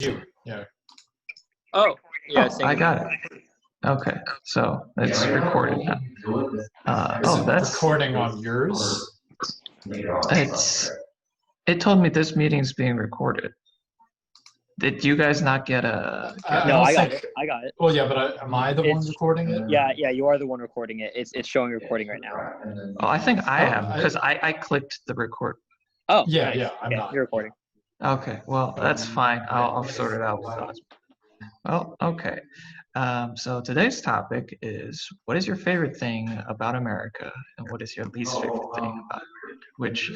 You, yeah. Oh, yeah, Oh, I got it. Okay, so it's recorded now. Is it That's recording on yours? it told me this meeting's being recorded. Did you guys not get a? No, I got think- it. I got it. Well, yeah, but am I the one It's- recording it? Yeah, you are the one recording it. It's showing recording right now. Oh, I think I Oh, am because I clicked the record. Oh, Yeah, nice. yeah, I'm not. You're recording. Okay, well that's fine. I'll sort it out with us. Well, okay. So today's topic is what is your favorite thing about America and what is your least favorite thing about America? Which,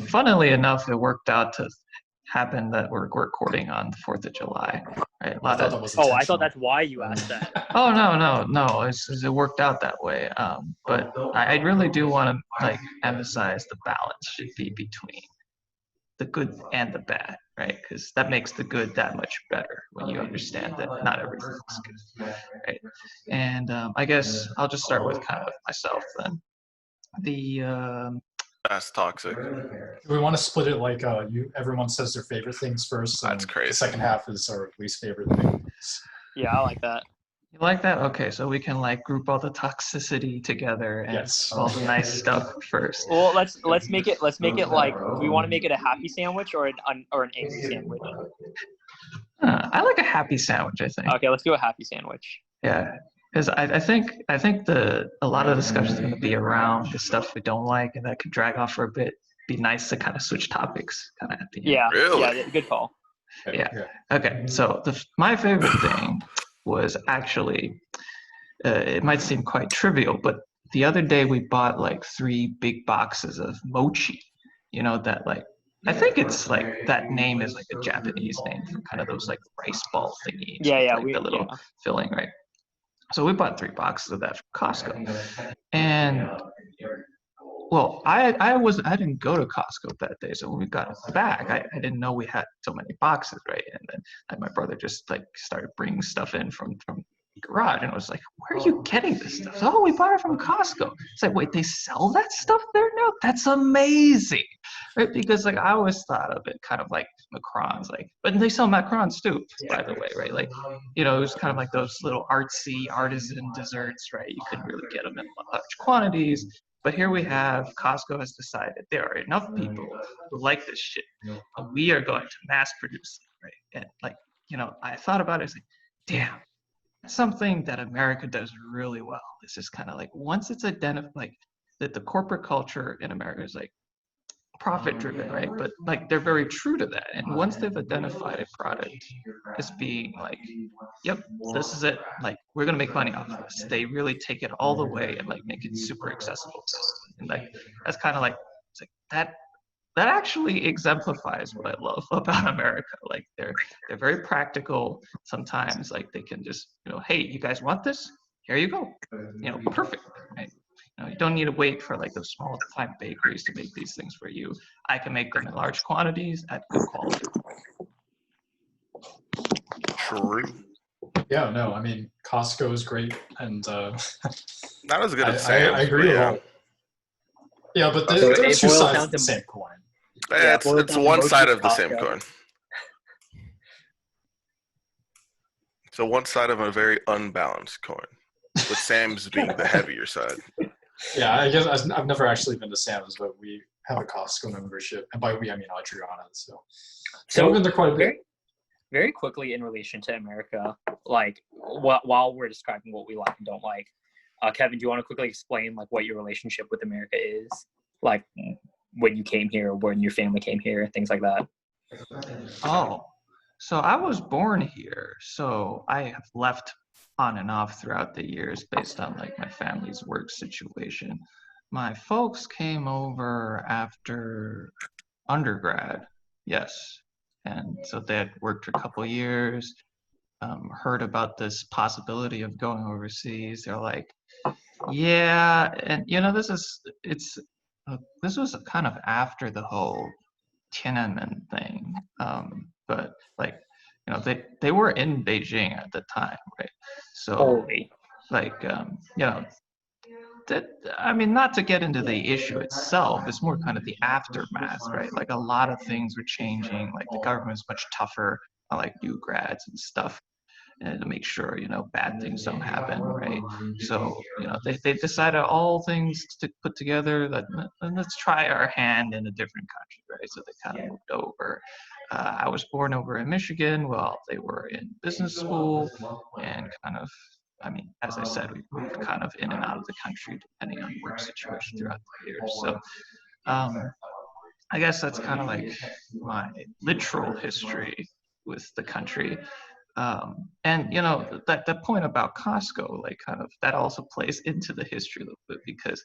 funnily enough, it worked out to happen that we're recording on the 4th of July. Right? I thought that was Oh, I intentional. thought that's why you asked that. Oh no! It worked out that way. But I really do want to emphasize the balance should be between the good and the bad, right? Because that makes the good that much better when you understand that not everything is good, right? And I guess I'll just start with kind of myself then. That's toxic. We want to split it like everyone says their favorite things first. That's and crazy. The second half is our least favorite things. Yeah, I like that. You like that? Okay, so we can group all the toxicity together and Yes. all the nice stuff first. Well, let's make it like, do we want to make it a happy sandwich or an angry sandwich? I like a happy sandwich, I think. Okay, let's do a happy sandwich. Yeah, because I think a lot of discussion is going to be around the stuff we don't like, and that could drag off for a bit. Be nice to kind of switch topics, kind of at the end. Yeah. Really? Yeah, good call. Yeah. Okay, so my favorite thing was actually, it might seem quite trivial, but the other day we bought 3 big boxes of mochi. That I think it's that name is a Japanese name for kind of those rice ball thingies. Yeah, with, the little filling, right? So we bought 3 boxes of that from Costco, and well, I didn't go to Costco that day, so when we got it back, I didn't know we had so many boxes, right? And then my brother just started bringing stuff in from the garage, and I was like, "Where are you getting this stuff?" So, "Oh, we bought it from Costco." It's like, wait, they sell that stuff there now? That's amazing, right? Because I always thought of it kind of like macarons, but they sell macarons too, by the way, right? It was kind of like those little artsy artisan desserts, right? You couldn't really get them in large quantities. But here we have Costco has decided there are enough people who like this shit, and we are going to mass produce it, right? And I thought about it. It's damn, that's something that America does really well. This is kind of once it's identified, that the corporate culture in America is profit driven, right? But they're very true to that. And once they've identified a product as being yep, this is it. We're gonna make money off of this. They really take it all the way and make it super accessible. And that's kind of it's that actually exemplifies what I love about America. They're very practical. Sometimes they can just hey, you guys want this? Here you go. Perfect. Right? You don't need to wait for those small time bakeries to make these things for you. I can make them in large quantities at good quality. True. Yeah, no, I mean, Costco is great, and Not as good as I Sam's. agree with all. Yeah, but So there's it 2 boils sides down of the to- same coin. Yeah, it's boils down to one most side of of the same Costco. coin. So one side of a very unbalanced coin, with Sam's being the heavier side. Yeah, I guess I've never actually been to Sam's, but we have a Costco membership, and by we I mean Adriana. So I've been there quite a bit. Very quickly in relation to America, while we're describing what we like and don't like, Kevin, do you want to quickly explain what your relationship with America is? When you came here, when your family came here, things like that. Oh, so I was born here, so I have left on and off throughout the years based on my family's work situation. My folks came over after undergrad, yes, and so they had worked for a couple years, heard about this possibility of going overseas. They're like, yeah, and this was kind of after the whole Tiananmen thing, but they were in Beijing at the time, right? So Holy. I mean, not to get into the issue itself, it's more kind of the aftermath, right? Like a lot of things were changing, like the government's much tougher on like new grads and stuff, and to make sure, bad things don't happen, right? So, they decided all things to put together that let's try our hand in a different country, right? So they kind of moved over. I was born over in Michigan while they were in business school, and kind of, I mean, as I said, we moved kind of in and out of the country depending on work situation throughout the years. So I guess that's kind of like my literal history with the country. And that point about Costco, like kind of that also plays into the history a little bit because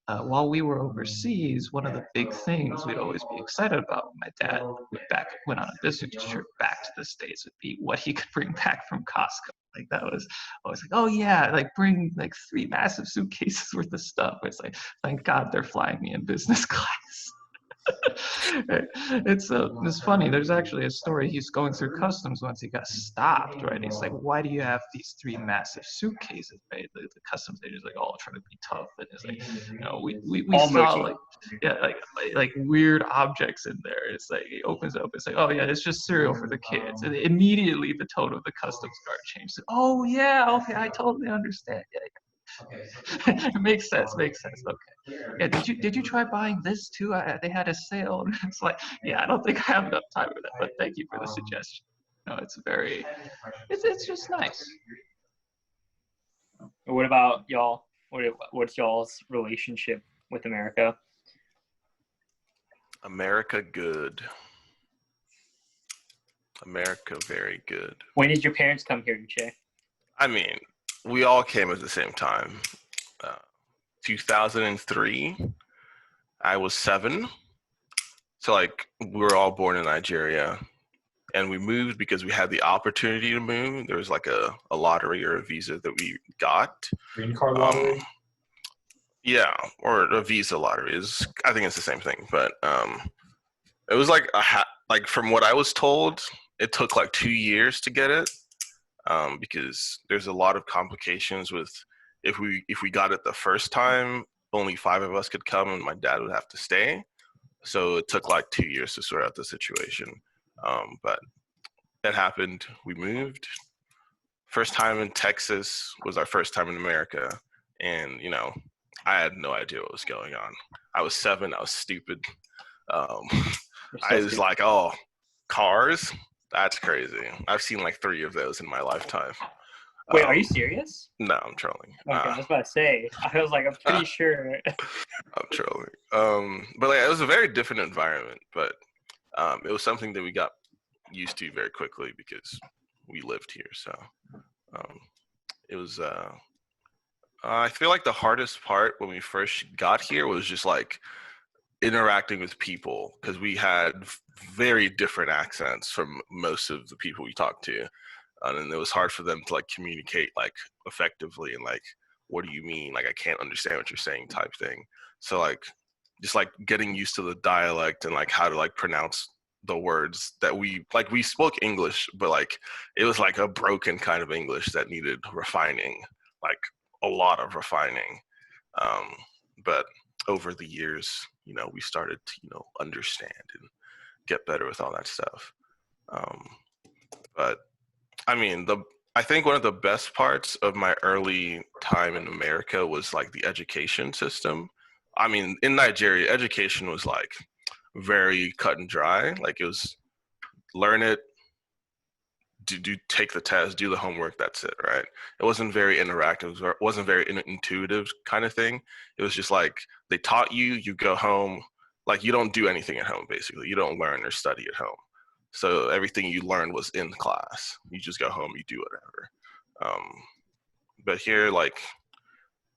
while we were overseas, one of the big things we'd always be excited about when my dad went on a business trip back to the States would be what he could bring back from Costco. Like that was always like, oh yeah, like bring like 3 massive suitcases worth of stuff. It's like, thank God they're flying me in business class. It's funny. There's actually a story. He's going through customs once he got stopped. Right? He's like, "Why do you have these 3 massive suitcases?" Right? The customs agent's like, "Oh, trying to be tough." And it's like, we saw like, yeah, like weird objects in there. It's like he opens up. It's like, "Oh yeah, it's just cereal for the kids." And immediately the tone of the customs guard changed. Oh yeah, okay, I totally understand. Yeah. It makes sense. Okay. Yeah. Did you try buying this too? They had a sale. And it's like, yeah, I don't think I have enough time for that. But thank you for the suggestion. It's just nice. What about y'all? What's y'all's relationship with America? America good. America very good. When did your parents come here, Uche? I mean, we all came at the same time. 2003, I was 7. So like we were all born in Nigeria, and we moved because we had the opportunity to move. There was like a lottery or a visa that we got. Green card lottery. Yeah, or a visa lottery I think it's the same thing, but it was like like from what I was told, it took like 2 years to get it. Because there's a lot of complications with if we got it the first time, only 5 of us could come and my dad would have to stay. So it took like 2 years to sort out the situation. But that happened. We moved. First time in Texas was our first time in America. And, I had no idea what was going on. I was 7. I was stupid. I was like, oh, cars? That's crazy. I've seen like 3 of those in my lifetime. Wait, are you serious? No, I'm trolling. Okay, I was about to say. I was like, I'm pretty sure. I'm trolling. But like, it was a very different environment, but it was something that we got used to very quickly because we lived here. So it was. I feel like the hardest part when we first got here was just like interacting with people because we had very different accents from most of the people we talked to, and it was hard for them to like communicate like effectively and like, what do you mean, like I can't understand what you're saying type thing. So like just like getting used to the dialect and like how to like pronounce the words that we spoke English, but like it was like a broken kind of English that needed refining, like a lot of refining. But over the years, we started to, understand and get better with all that stuff. But I mean, I think one of the best parts of my early time in America was like the education system. I mean, in Nigeria, education was like very cut and dry. Like it was learn it, take the test, do the homework, that's it, right? It wasn't very interactive. It wasn't very intuitive kind of thing. It was just like they taught you, you go home, like you don't do anything at home, basically. You don't learn or study at home. So everything you learned was in class. You just go home, you do whatever. But here, like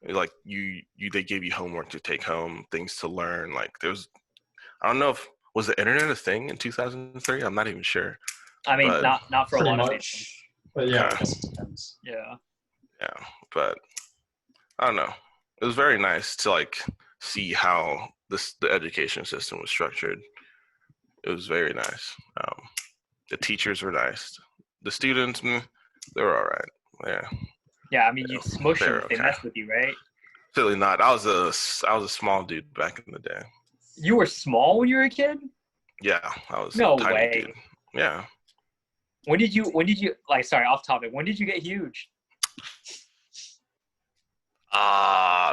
they gave you homework to take home, things to learn. Like I don't know was the internet a thing in 2003? I'm not even sure. I mean, not for a lot of it. But yeah, I guess it depends. Yeah. Yeah, but I don't know. It was very nice to like see how the education system was structured. It was very nice. The teachers were nice. The students, they were all right. Yeah. Yeah, I mean, you smush them if they okay. mess with you, right? Clearly not. I was a small dude back in the day. You were small when you were a kid? Yeah, I was No a tiny way. dude. Yeah. When did you like, sorry, off topic, when did you get huge?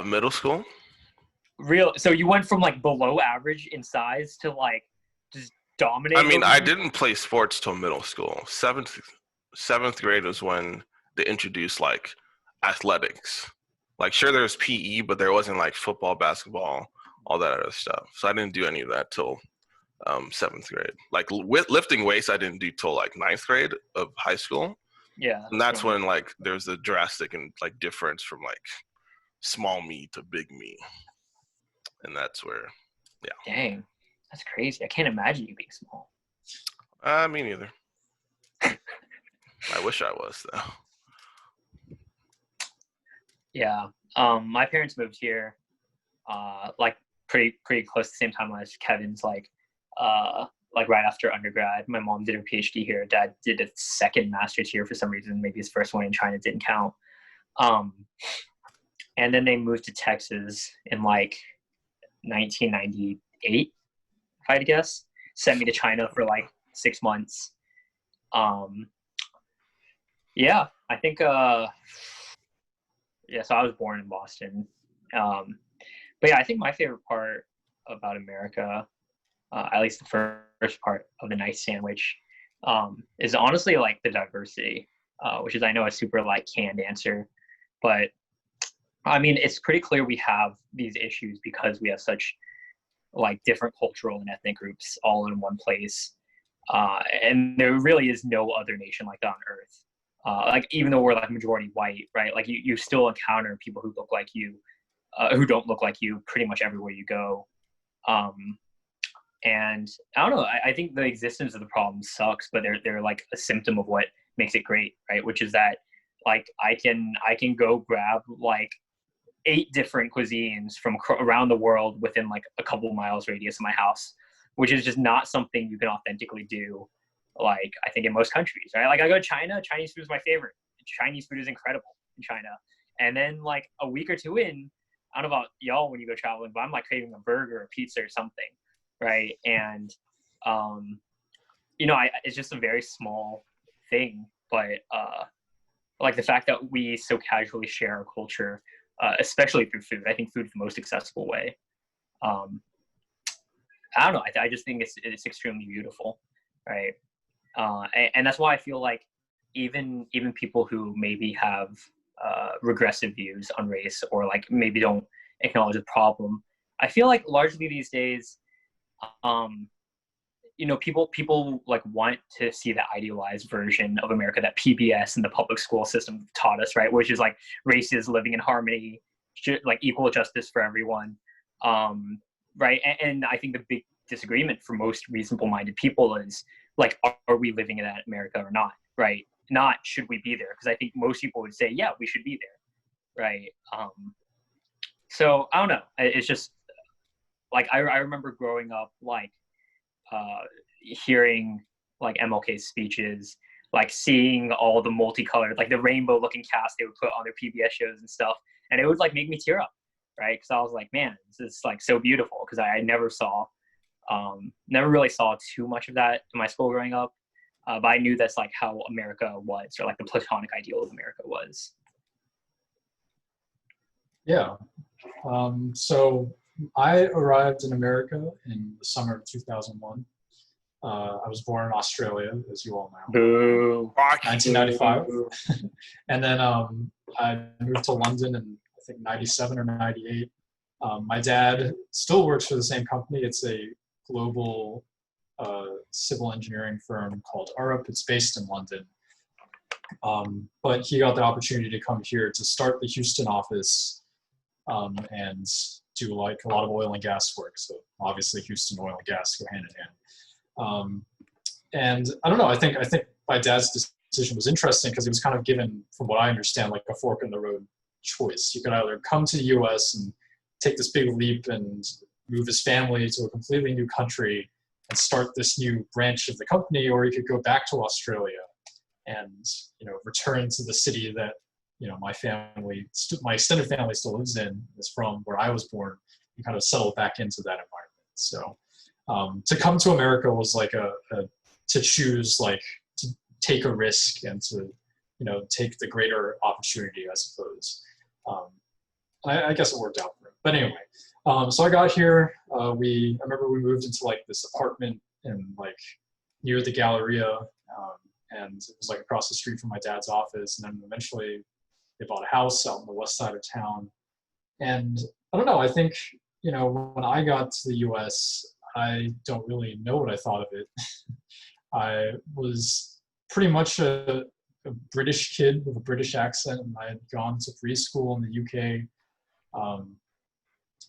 Middle school. So you went from like below average in size to like just dominating? I mean, over I people? didn't play sports till middle school. Seventh grade was when they introduced like athletics. Like, sure, there was PE, but there wasn't like football, basketball, all that other stuff. So I didn't do any of that till seventh grade. Like with lifting weights, I didn't do till like ninth grade of high school, Yeah. and that's when like there's a drastic and like difference from like small me to big me, and that's where. Dang, that's crazy. I can't imagine you being small. Me neither. I wish I was though. Yeah. My parents moved here, like pretty close to the same time as Kevin's, like right after undergrad. My mom did her PhD here. Dad did a second master's here for some reason. Maybe his first one in China didn't count. And then they moved to Texas in like 1998, if I had to guess. Sent me to China for like 6 months. Yeah, I think, so I was born in Boston. But yeah, I think my favorite part about America, at least the first part of the nice sandwich, is honestly like the diversity, which is, I know, a super like canned answer, but I mean, it's pretty clear we have these issues because we have such like different cultural and ethnic groups all in one place. And there really is no other nation like that on earth. Like, even though we're like majority white, right? Like you still encounter people who look like you, who don't look like you pretty much everywhere you go. And I don't know, I think the existence of the problem sucks, but they're like a symptom of what makes it great, right? Which is that like I can go grab like 8 different cuisines from around the world within like a couple miles radius of my house, which is just not something you can authentically do, like I think in most countries, right? Like I go to China, Chinese food is my favorite. Chinese food is incredible in China. And then like a week or two in, I don't know about y'all when you go traveling, but I'm like craving a burger or pizza or something, right? And it's just a very small thing, but like the fact that we so casually share our culture, especially through food. I think food is the most accessible way. I don't know. I just think it's extremely beautiful, right? And that's why I feel like even people who maybe have regressive views on race, or like maybe don't acknowledge the problem, I feel like largely these days, people like want to see the idealized version of America that PBS and the public school system taught us, right? Which is like races living in harmony, like equal justice for everyone, right? And I think the big disagreement for most reasonable-minded people is like, are we living in that America or not, right? Not should we be there? Because I think most people would say, yeah, we should be there, right? So I don't know. It's just like I remember growing up, like hearing like MLK's speeches, like seeing all the multicolored, like the rainbow looking cast they would put on their PBS shows and stuff, and it would like make me tear up, right? Because I was like, man, this is like so beautiful, because I never really saw too much of that in my school growing up, but I knew that's like how America was, or like the platonic ideal of America was. Yeah. So I arrived in America in the summer of 2001. I was born in Australia, as you all know. Boo. 1995. And then I moved to London in, I think, 97 or 98. My dad still works for the same company. It's a global civil engineering firm called Arup. It's based in London. But he got the opportunity to come here to start the Houston office and do like a lot of oil and gas work. So obviously Houston oil and gas go hand in hand. And I don't know, I think my dad's decision was interesting because he was kind of given, from what I understand, like a fork in the road choice. He could either come to the US and take this big leap and move his family to a completely new country and start this new branch of the company, or he could go back to Australia and, return to the city that, my family, my extended family still lives in, is from where I was born, and kind of settled back into that environment. So to come to America was like to choose, like, to take a risk and to, take the greater opportunity, I suppose. I guess it worked out for him. But anyway, so I got here. I remember we moved into like this apartment in like near the Galleria, and it was like across the street from my dad's office. And then eventually they bought a house out on the west side of town. And I don't know, I think, when I got to the US, I don't really know what I thought of it. I was pretty much a British kid with a British accent, and I had gone to preschool in the UK.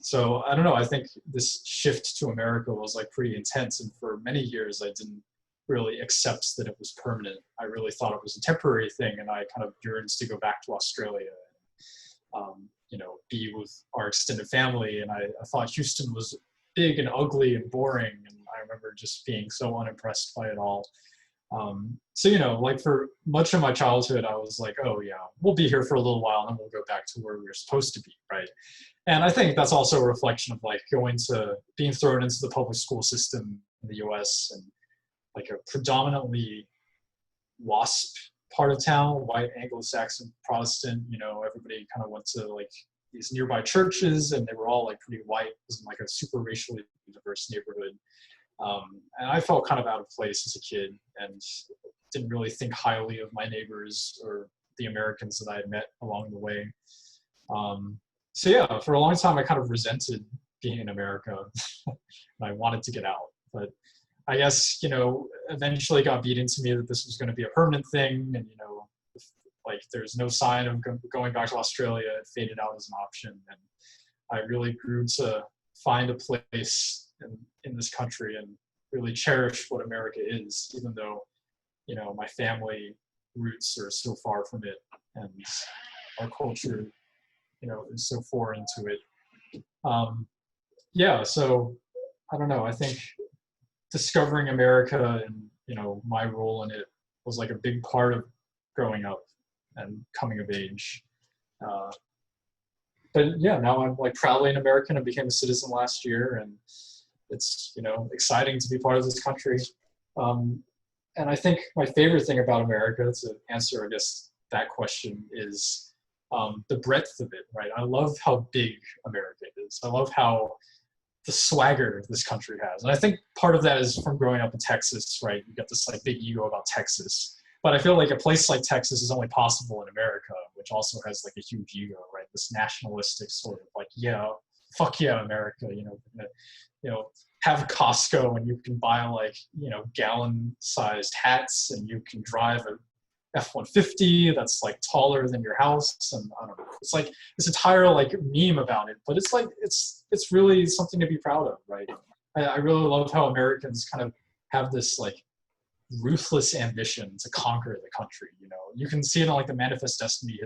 So I don't know, I think this shift to America was like pretty intense. And for many years, I didn't really accept that it was permanent. I really thought it was a temporary thing, and I kind of yearned to go back to Australia and, be with our extended family. And I thought Houston was big and ugly and boring, and I remember just being so unimpressed by it all. So, like for much of my childhood, I was like, oh yeah, we'll be here for a little while and then we'll go back to where we were supposed to be, right? And I think that's also a reflection of like being thrown into the public school system in the US, and like a predominantly WASP part of town, white Anglo-Saxon Protestant, everybody kind of went to like these nearby churches, and they were all like pretty white. It was like a super racially diverse neighborhood. And I felt kind of out of place as a kid, and didn't really think highly of my neighbors or the Americans that I had met along the way. So yeah, for a long time, I kind of resented being in America and I wanted to get out. But I guess, eventually got beat into me that this was going to be a permanent thing. And, like there's no sign of going back to Australia. It faded out as an option. And I really grew to find a place in this country and really cherish what America is, even though, my family roots are so far from it, and our culture, is so foreign to it. Yeah, so I don't know. I think discovering America and, my role in it was like a big part of growing up and coming of age. But yeah, now I'm like proudly an American. I became a citizen last year, and it's, exciting to be part of this country. And I think my favorite thing about America, to answer, I guess, that question, is the breadth of it, right? I love how big America is. I love how the swagger this country has. And I think part of that is from growing up in Texas, right? You got this like big ego about Texas. But I feel like a place like Texas is only possible in America, which also has like a huge ego, right? This nationalistic sort of like, yeah, fuck yeah, America, have Costco, and you can buy like, gallon-sized hats, and you can drive a F-150 that's like taller than your house, and I don't know. It's like this entire like meme about it, but it's like it's really something to be proud of, right? I really love how Americans kind of have this like ruthless ambition to conquer the country. You can see it in like the Manifest Destiny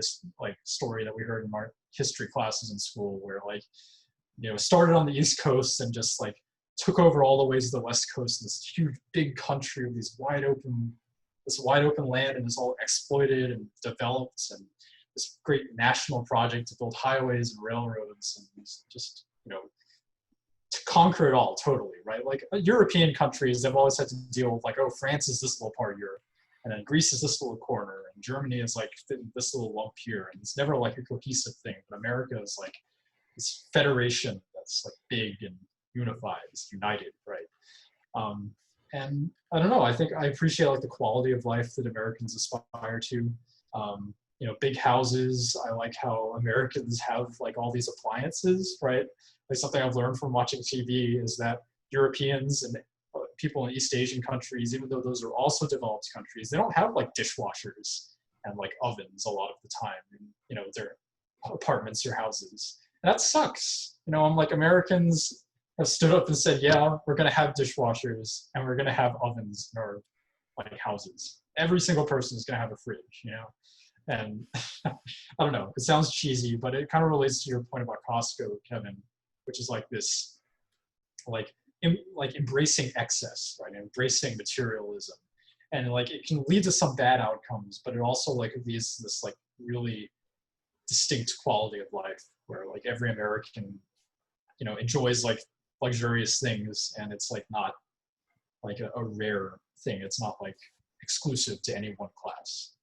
story that we heard in our history classes in school, where like started on the East Coast and just like took over all the ways to the West Coast, this huge big country with this wide open land, and it's all exploited and developed, and this great national project to build highways and railroads, and just to conquer it all totally, right? Like European countries, they've always had to deal with like, oh, France is this little part of Europe, and then Greece is this little corner, and Germany is like this little lump here, and it's never like a cohesive thing. But America is like this federation that's like big and unified, it's united, right? And I don't know, I think I appreciate like the quality of life that Americans aspire to. Big houses. I like how Americans have like all these appliances, right? Like something I've learned from watching TV is that Europeans and people in East Asian countries, even though those are also developed countries, they don't have like dishwashers and like ovens a lot of the time in, their apartments or houses. And that sucks. I'm like, Americans have stood up and said, yeah, we're going to have dishwashers and we're going to have ovens in our like houses. Every single person is going to have a fridge, And I don't know, it sounds cheesy, but it kind of relates to your point about Costco, Kevin, which is like this, like embracing excess, right? Embracing materialism. And like, it can lead to some bad outcomes, but it also like leads to this like really distinct quality of life where like every American, enjoys like luxurious things, and it's like not like a rare thing. It's not like exclusive to any one class.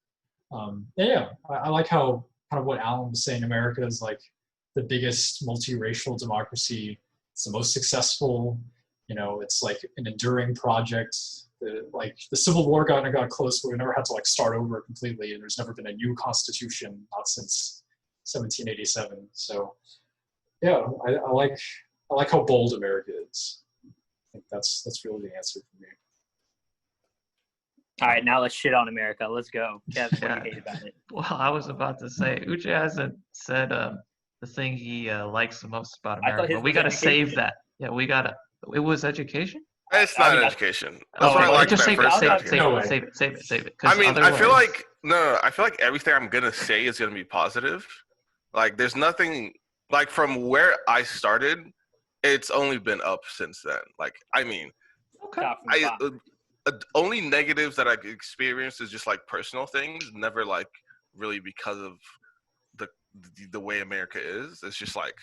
And yeah, I like how kind of what Alan was saying. America is like the biggest multiracial democracy. It's the most successful. It's like an enduring project. The Civil War got close, but we never had to like start over completely. And there's never been a new constitution, not since 1787. So yeah, I like how bold America is. I think that's really the answer for me. All right, now let's shit on America. Let's go. Kev, what do Yeah. you hate about it? Well, I was about to say, Uche hasn't said the thing he likes the most about I thought America, his but we was got to save education. that. Yeah, we got to. It was education? It's I not mean, that's- education. That's Oh, what I well, like just that save it, first save part. it, save No it, way. save it, save it, save it. I mean, I feel otherwise- like no, I feel like everything I'm gonna say is gonna be positive. Like, there's nothing like from where I started. It's only been up since then. Like, I mean, Okay. Top from the bottom. only negatives that I experienced is just like personal things. Never like really because of the way America is. It's just like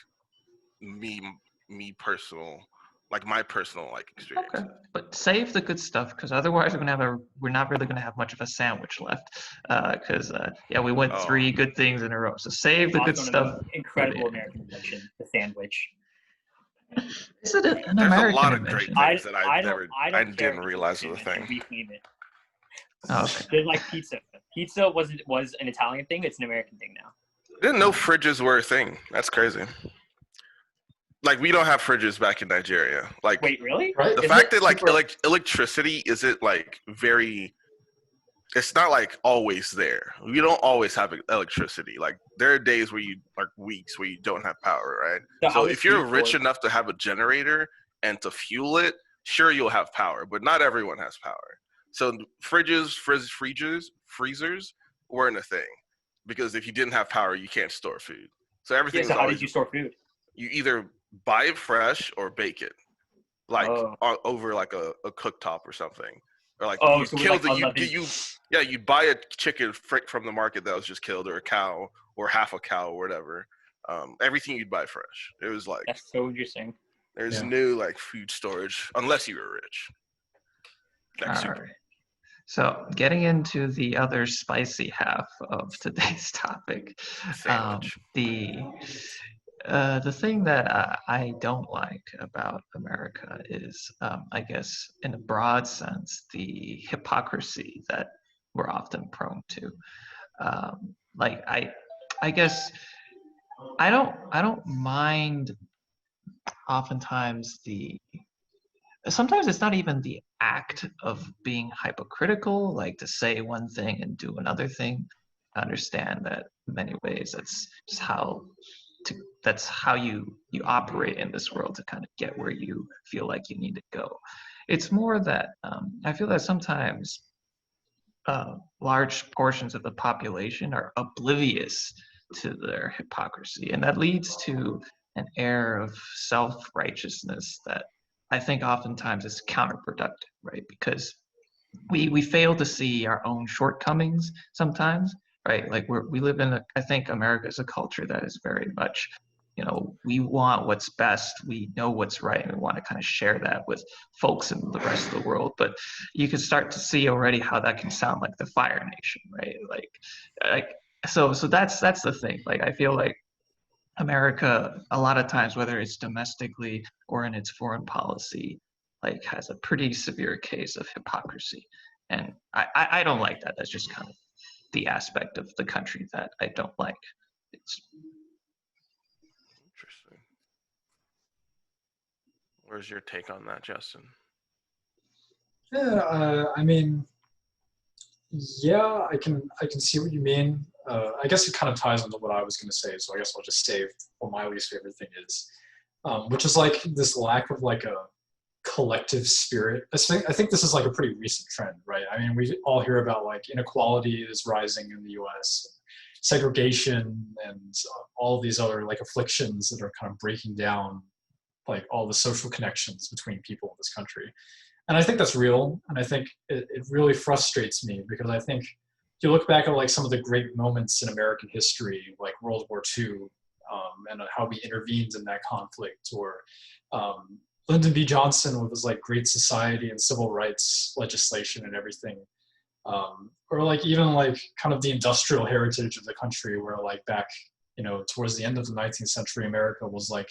me personal, like my personal like experience. Okay, but save the good stuff because otherwise we're not really gonna have much of a sandwich left. Yeah, we went Oh. 3 good things in a row. So save the good Also, stuff. another incredible Yeah. American invention, the sandwich. Is it an There's a American lot of great invention? things that I I don't care didn't if realize it's was a an invention, thing. Reclaim it. Oh, okay. Just like pizza. Pizza was an Italian thing. It's an American thing now. Didn't know fridges were a thing. That's crazy. Like, we don't have fridges back in Nigeria. Like, Wait, really? Right? the Isn't fact it that like super- electricity isn't like very, it's not like always there. We don't always have electricity. Like, there are days where weeks where you don't have power, right? how So is if you're food rich stored? enough to have a generator and to fuel it, sure, you'll have power, but not everyone has power. So fridges, freezers weren't a thing because if you didn't have power, you can't store food. So everything Yeah, was so how always, did you store food? you either buy it fresh or bake it, like Oh. over like a cooktop or something, or like Oh, you so it was killed like it. You'd buy a chicken from the market that was just killed, or a cow, or half a cow, or whatever. Everything you'd buy fresh. It was like That's so interesting. there's Yeah. no like food storage unless you were rich. Like, All super. right. So getting into the other spicy half of today's topic, Sandwich. the thing that I don't like about America is, I guess, in a broad sense, the hypocrisy that we're often prone to. Like I guess I don't mind oftentimes sometimes it's not even the act of being hypocritical, like to say one thing and do another thing. I understand that in many ways that's just that's how you operate in this world to kind of get where you feel like you need to go. It's more that I feel that sometimes large portions of the population are oblivious to their hypocrisy, and that leads to an air of self-righteousness that I think oftentimes is counterproductive, right? Because we fail to see our own shortcomings sometimes, right? Like we live in I think America is a culture that is very much, we want what's best, we know what's right, and we want to kind of share that with folks in the rest of the world. But you can start to see already how that can sound like the Fire Nation, right? Like so that's the thing. Like I feel like America, a lot of times, whether it's domestically or in its foreign policy, like has a pretty severe case of hypocrisy. And I don't like that. That's just kind of the aspect of the country that I don't like. It's Interesting. Where's your take on that, Justin? Yeah, I mean, yeah, I can see what you mean. I guess it kind of ties into what I was going to say, so I guess I'll just say what my least favorite thing is, which is like this lack of like a collective spirit. I think this is like a pretty recent trend, right? I mean, we all hear about like inequality is rising in the U.S., segregation, and all these other like afflictions that are kind of breaking down like all the social connections between people in this country. And I think that's real, and I think it really frustrates me because I think you look back at like some of the great moments in American history, like World War II, and how we intervened in that conflict, or Lyndon B. Johnson with his like Great Society and civil rights legislation and everything, or like even like kind of the industrial heritage of the country, where like back, towards the end of the 19th century, America was like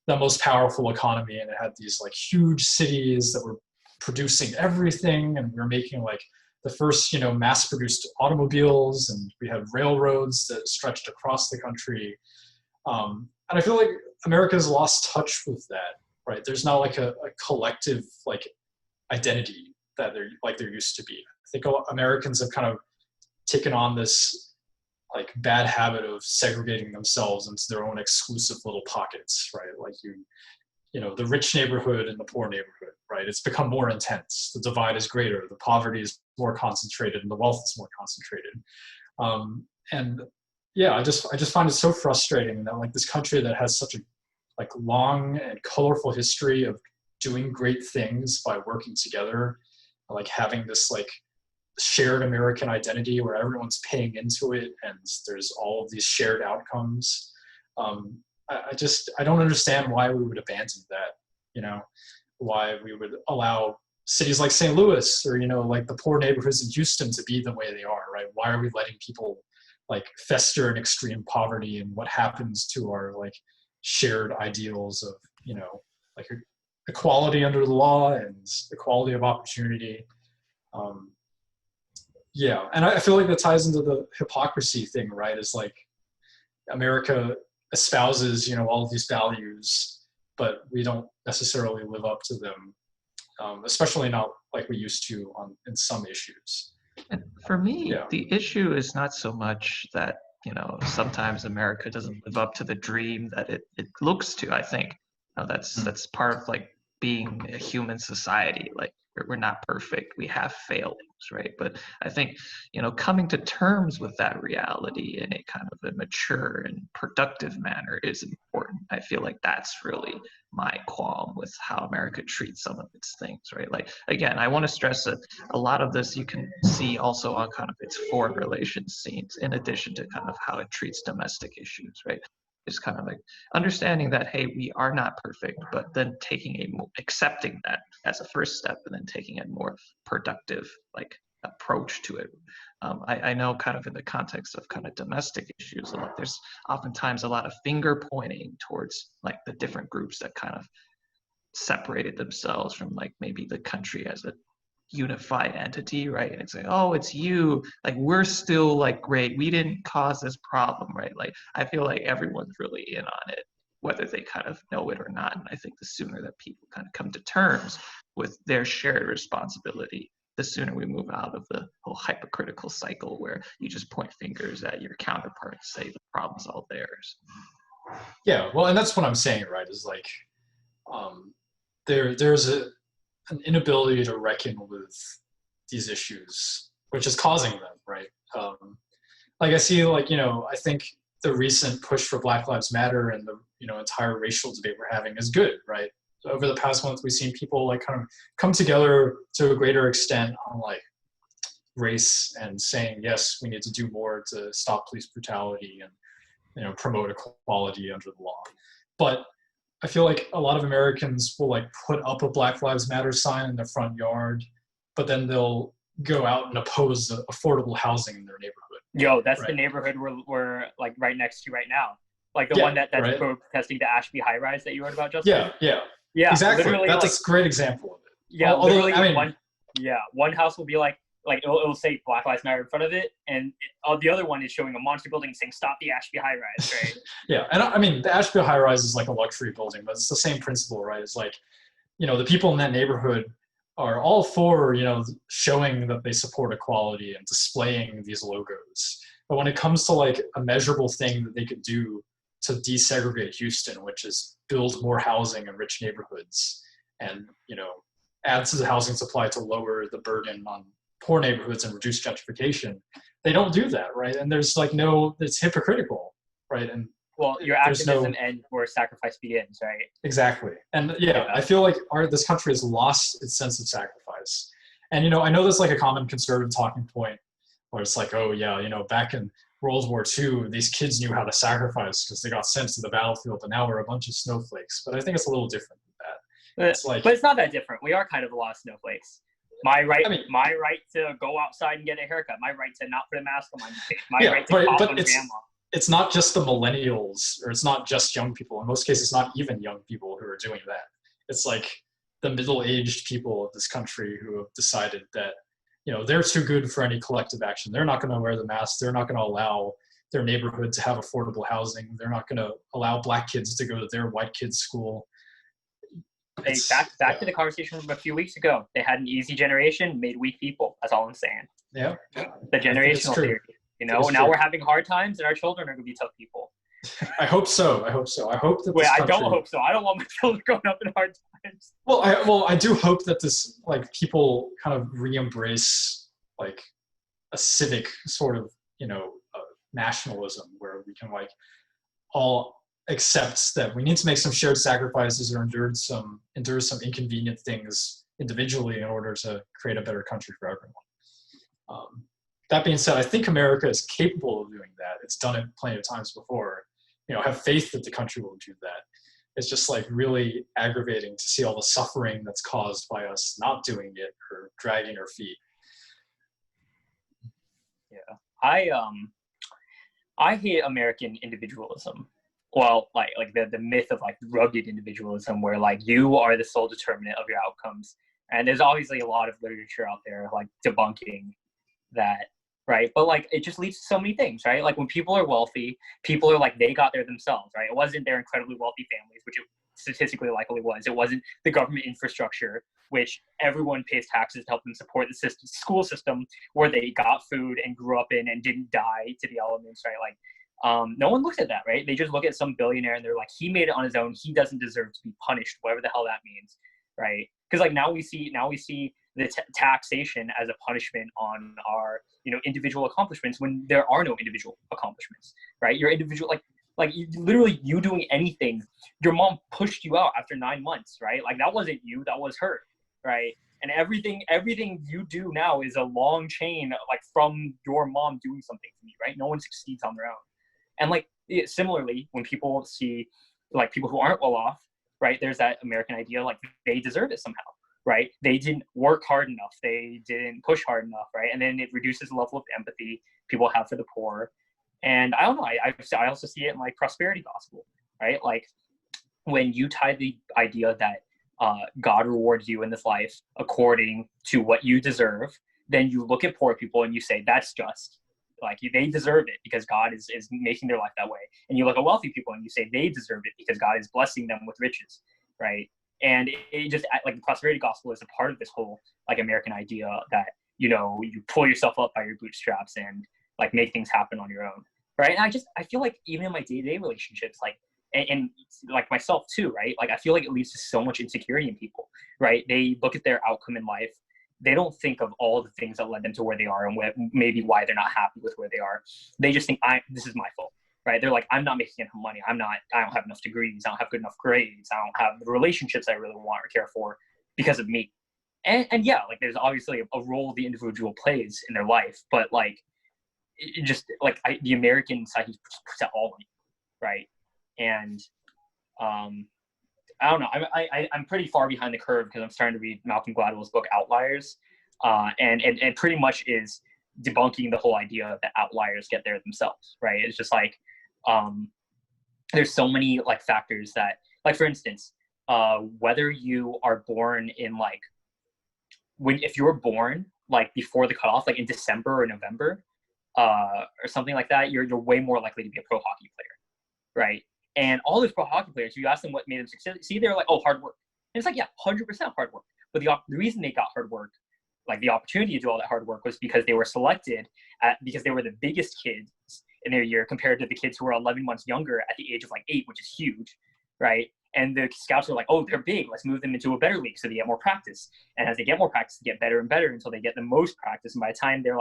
the most powerful economy, and it had these like huge cities that were producing everything, and we were making like the first, mass-produced automobiles, and we had railroads that stretched across the country. And I feel like America's lost touch with that, right? There's not like a collective like identity that there used to be. I think Americans have kind of taken on this like bad habit of segregating themselves into their own exclusive little pockets, right? Like the rich neighborhood and the poor neighborhood, right? It's become more intense. The divide is greater. The poverty is more concentrated, and the wealth is more concentrated. And yeah, I just find it so frustrating that like this country that has such a like long and colorful history of doing great things by working together, like having this like shared American identity where everyone's paying into it, and there's all of these shared outcomes. I don't understand why we would abandon that, why we would allow cities like St. Louis or, like the poor neighborhoods in Houston to be the way they are, right? Why are we letting people like fester in extreme poverty, and what happens to our like shared ideals of, like equality under the law and equality of opportunity. Yeah, and I feel like that ties into the hypocrisy thing, right? Is like America espouses, all of these values, but we don't necessarily live up to them, especially not like we used to in some issues. And for me, Yeah. the issue is not so much that, sometimes America doesn't live up to the dream that it looks to. I think that's part of like being a human society. Like we're not perfect. We have failings, right? But I think, coming to terms with that reality in a kind of a mature and productive manner is important. I feel like that's really my qualm with how America treats some of its things, right? Like, again, I want to stress that a lot of this you can see also on kind of its foreign relations scenes, in addition to kind of how it treats domestic issues, right? It's kind of like understanding that, hey, we are not perfect, but then accepting that as a first step, and then taking a more productive like approach to it. I know kind of in the context of kind of domestic issues, there's oftentimes a lot of finger pointing towards like the different groups that kind of separated themselves from like maybe the country as a unified entity, right? And it's like, oh, it's you, like we're still like great, we didn't cause this problem, right? Like I feel like everyone's really in on it, whether they kind of know it or not. And I think the sooner that people kind of come to terms with their shared responsibility, the sooner we move out of the whole hypocritical cycle where you just point fingers at your counterpart and say the problem's all theirs. Yeah, well, and that's what I'm saying, right? Is like there's an inability to reckon with these issues, which is causing them, right? Like I see, like, I think the recent push for Black Lives Matter and the, entire racial debate we're having is good, right? So over the past month, we've seen people like kind of come together to a greater extent on like race and saying, yes, we need to do more to stop police brutality and, promote equality under the law. But I feel like a lot of Americans will like put up a Black Lives Matter sign in their front yard, but then they'll go out and oppose the affordable housing in their neighborhood. Yo, that's right. The neighborhood we're like right next to right now. Like the one that's right. protesting the Ashby high rise that you wrote about, Justin. Yeah, exactly. That's a great example of it. Yeah, although, one house will be like it'll say Black Lives Matter in front of it, and the other one is showing a monster building saying "Stop the Ashby high rise," right? Yeah, and I mean the Ashby high rise is like a luxury building, but it's the same principle, right? It's like, the people in that neighborhood are all for, showing that they support equality and displaying these logos. But when it comes to like a measurable thing that they could do to desegregate Houston, which is build more housing in rich neighborhoods and, add to the housing supply to lower the burden on poor neighborhoods and reduce gentrification, they don't do that, right? And there's like it's hypocritical, right? And well, your activism ends where sacrifice begins, right? Exactly. And I feel like this country has lost its sense of sacrifice. And, I know there's like a common conservative talking point, where it's like, oh yeah, back in World War II, these kids knew how to sacrifice because they got sent to the battlefield, and now we're a bunch of snowflakes. But I think it's a little different than that. It's like, but it's not that different. We are kind of a lot of snowflakes. My right to go outside and get a haircut. My right to not put a mask on my face. My right to call on grandma. It's not just the millennials, or it's not just young people. In most cases, not even young people who are doing that. It's like the middle-aged people of this country who have decided that, they're too good for any collective action. They're not going to wear the mask. They're not going to allow their neighborhood to have affordable housing. They're not going to allow black kids to go to their white kids' school. Hey, back to the conversation from a few weeks ago. They had an easy generation, made weak people. That's all I'm saying. Yeah. The generational theory. Now we're having hard times, and our children are going to be tough people. I hope so. I hope that. Wait, I don't hope so. I don't want my children growing up in hard times. Well, I do hope that this, people kind of re-embrace like a civic sort of, nationalism, where we can all accept that we need to make some shared sacrifices or endure some inconvenient things individually in order to create a better country for everyone. That being said, I think America is capable of doing that. It's done it plenty of times before. Have faith that the country will do that. It's just really aggravating to see all the suffering that's caused by us not doing it or dragging our feet. Yeah, I hate American individualism. Well, the myth of rugged individualism, where you are the sole determinant of your outcomes. And there's obviously a lot of literature out there debunking that, right? But it just leads to so many things, right? When people are wealthy, people are they got there themselves, right? It wasn't their incredibly wealthy families, which it statistically likely was. It wasn't the government infrastructure, which everyone pays taxes to help them support the school system where they got food and grew up in and didn't die to the elements, right? No one looks at that, right? They just look at some billionaire and they're he made it on his own. He doesn't deserve to be punished, whatever the hell that means, right? Because now we see the taxation as a punishment on our individual accomplishments when there are no individual accomplishments, right? Your individual you doing anything, your mom pushed you out after 9 months, right? That wasn't you, that was her, right? And everything you do now is a long chain from your mom doing something for you, right? No one succeeds on their own. And similarly, when people see people who aren't well off, right, there's that American idea they deserve it somehow, right? They didn't work hard enough. They didn't push hard enough, right? And then it reduces the level of empathy people have for the poor. And I don't know, I also see it in prosperity gospel, right? When you tie the idea that God rewards you in this life according to what you deserve, then you look at poor people and you say, that's just. They deserve it because God is making their life that way. And you look at wealthy people and you say they deserve it because God is blessing them with riches, right? And it just the prosperity gospel is a part of this whole American idea that you pull yourself up by your bootstraps and make things happen on your own, right? And I feel even in my day-to-day relationships, and myself too, right? I feel it leads to so much insecurity in people, right? They look at their outcome in life. They don't think of all the things that led them to where they are and maybe why they're not happy with where they are. They just think, this is my fault, right? They're I'm not making enough money. I don't have enough degrees. I don't have good enough grades. I don't have the relationships I really want or care for because of me. And yeah, there's obviously a role the individual plays in their life, but it just the American side puts that all on you, right? And I don't know. I'm pretty far behind the curve because I'm starting to read Malcolm Gladwell's book Outliers, and pretty much is debunking the whole idea that outliers get there themselves, right? It's just there's so many factors that, for instance, whether you are born in if you're born before the cutoff, in December or November, or something like that, you're way more likely to be a pro hockey player, right? And all those pro hockey players, you ask them what made them succeed, they're hard work. And it's yeah, 100% hard work. But the reason they got hard work, the opportunity to do all that hard work, was because they were selected because they were the biggest kids in their year compared to the kids who were 11 months younger at the age of 8, which is huge, right? And the scouts were oh, they're big, let's move them into a better league so they get more practice. And as they get more practice, they get better and better until they get the most practice. And by the time they're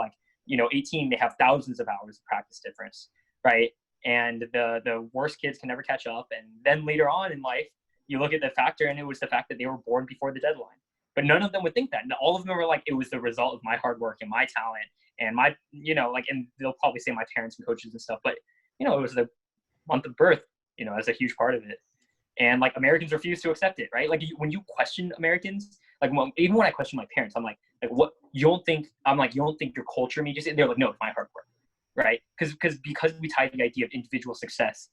18, they have thousands of hours of practice difference, right? And the worst kids can never catch up. And then later on in life, you look at the factor, and it was the fact that they were born before the deadline. But none of them would think that. And all of them were it was the result of my hard work and my talent And my, like, and they'll probably say my parents and coaches and stuff, but it was the month of birth, as a huge part of it. And like Americans refuse to accept it, right? Like when you question Americans, like even when I question my parents, I'm like what you don't think? I'm like, you don't think your culture made you say? They're like, no, it's my hard work, right? Because we tie the idea of individual success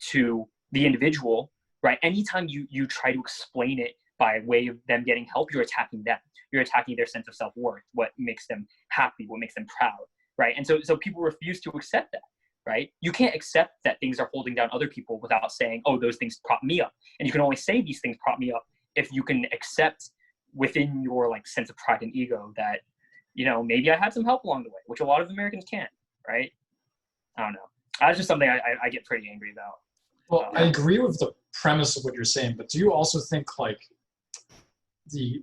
to the individual, right? Anytime you try to explain it by way of them getting help, you're attacking them. You're attacking their sense of self-worth, what makes them happy, what makes them proud, right? And so people refuse to accept that, right? You can't accept that things are holding down other people without saying, oh, those things prop me up. And you can only say these things prop me up if you can accept within your like sense of pride and ego that, maybe I had some help along the way, which a lot of Americans can't, right? I don't know. That's just something I get pretty angry about. Well, I agree with the premise of what you're saying, but do you also think like the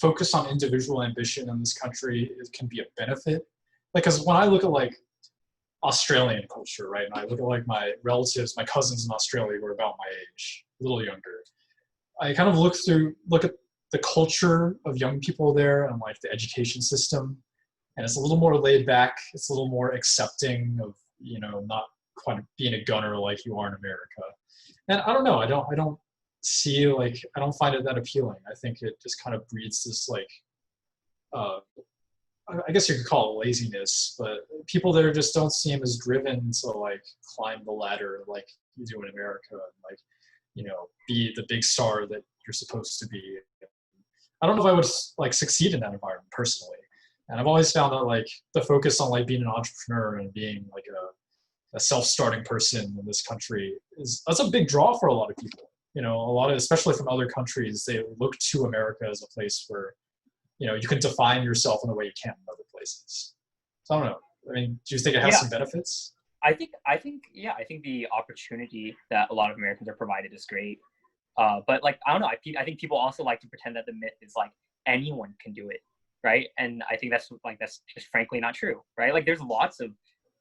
focus on individual ambition in this country can be a benefit? Like, because when I look at like Australian culture, right, and I look at like my relatives, my cousins in Australia who are about my age, a little younger, I kind of look at the culture of young people there and like the education system, and it's a little more laid back. It's a little more accepting of, not quite being a gunner like you are in America. And I don't know, I don't see like, I don't find it that appealing. I think it just kind of breeds this like, I guess you could call it laziness, but people there just don't seem as driven to like climb the ladder like you do in America and like, be the big star that you're supposed to be. I don't know if I would like succeed in that environment personally. And I've always found that like the focus on like being an entrepreneur and being like a self-starting person in this country that's a big draw for a lot of people. A lot of, especially from other countries, they look to America as a place where, you can define yourself in the way you can't in other places. So I don't know. I mean, do you think it has some benefits? I think the opportunity that a lot of Americans are provided is great. But like, I don't know. I think people also like to pretend that the myth is like anyone can do it, right? And I think that's just frankly not true, right? Like there's lots of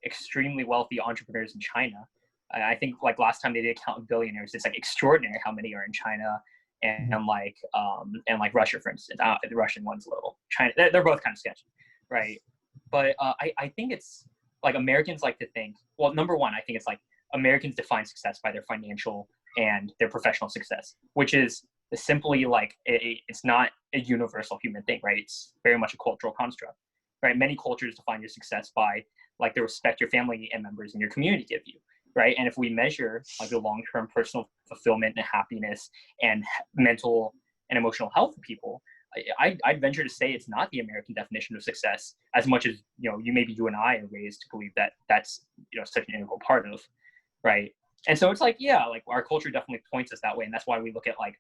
extremely wealthy entrepreneurs in China. I think like last time they did count of billionaires, it's like extraordinary how many are in China and like Russia, for instance. The Russian one's a little China. They're both kind of sketchy, right? But I think it's like Americans like to think. Well, number one, I think it's like Americans define success by their financial and their professional success, which is simply like it's not a universal human thing, right? It's very much a cultural construct, right? Many cultures define your success by like the respect your family and members in your community give you, right? And if we measure like the long-term personal fulfillment and happiness and mental and emotional health of people, I'd venture to say it's not the American definition of success as much as, you and I are raised to believe that that's, such an integral part of, right? And so it's like, yeah, like our culture definitely points us that way. And that's why we look at like,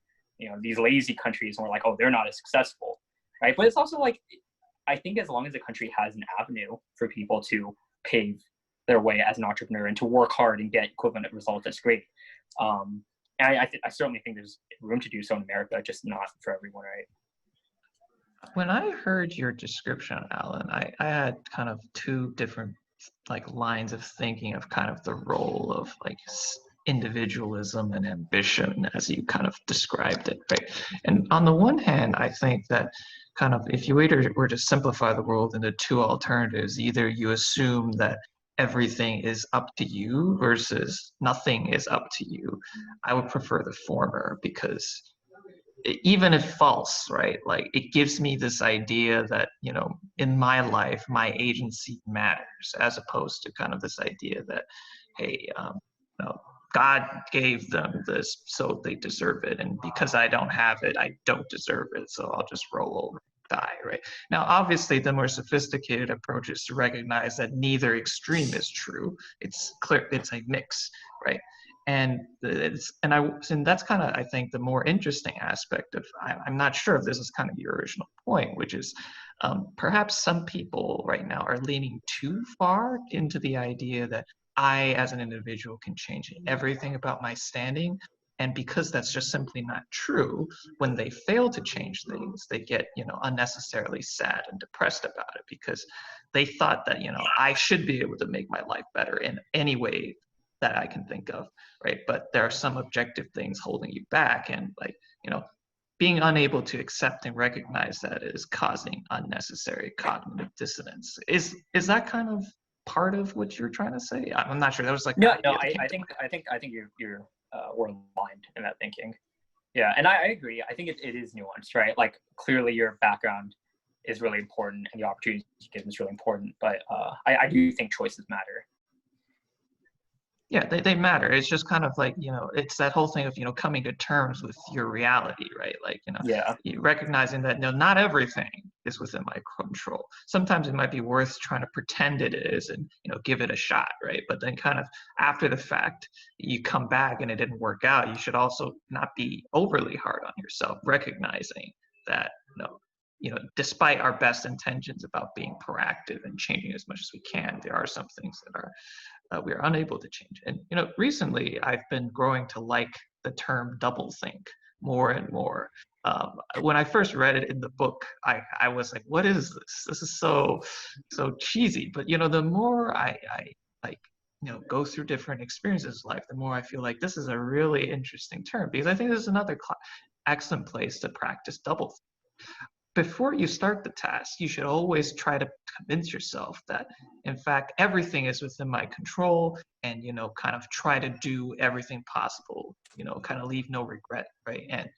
these lazy countries and we're like, oh, they're not as successful, right? But it's also like, I think as long as a country has an avenue for people to pave their way as an entrepreneur and to work hard and get equivalent results, that's great. And I certainly think there's room to do so in America, just not for everyone, right? When I heard your description, Alan, I had kind of two different like lines of thinking of kind of the role of like individualism and ambition as you kind of described it, right? And on the one hand, I think that kind of if you were to simplify the world into two alternatives, either you assume that everything is up to you versus nothing is up to you. I would prefer the former because even if false, right? Like it gives me this idea that, in my life, my agency matters as opposed to kind of this idea that, hey, God gave them this, so they deserve it. And because I don't have it, I don't deserve it. So I'll just roll over, die, right? Now, obviously, the more sophisticated approach is to recognize that neither extreme is true. It's clear, it's a mix, right? And that's kind of, I think, the more interesting aspect of, I'm not sure if this is kind of your original point, which is perhaps some people right now are leaning too far into the idea that I, as an individual, can change everything about my standing. And because that's just simply not true, when they fail to change things, they get, unnecessarily sad and depressed about it because they thought that, I should be able to make my life better in any way that I can think of, right? But there are some objective things holding you back. And like, being unable to accept and recognize that is causing unnecessary cognitive dissonance. Is that kind of part of what you're trying to say? I'm not sure. That was like No, an no, idea that I came to think mind. you're we're aligned in that thinking. Yeah, and I agree. I think it is nuanced, right? Like clearly your background is really important and the opportunity you give is really important, but I do think choices matter. Yeah, they matter. It's just kind of like, it's that whole thing of, coming to terms with your reality, right? Like, Yeah, recognizing that, not everything is within my control. Sometimes it might be worth trying to pretend it is and, give it a shot, right? But then kind of after the fact, you come back and it didn't work out, you should also not be overly hard on yourself, recognizing that, despite our best intentions about being proactive and changing as much as we can, there are some things that are we are unable to change. And recently I've been growing to like the term doublethink more and more. When I first read it in the book, I was like, "What is this? This is so cheesy." But the more I like go through different experiences in life, the more I feel like this is a really interesting term because I think this is another excellent place to practice doublethink. Before you start the task, you should always try to convince yourself that, in fact, everything is within my control and, kind of try to do everything possible, kind of leave no regret, right? And,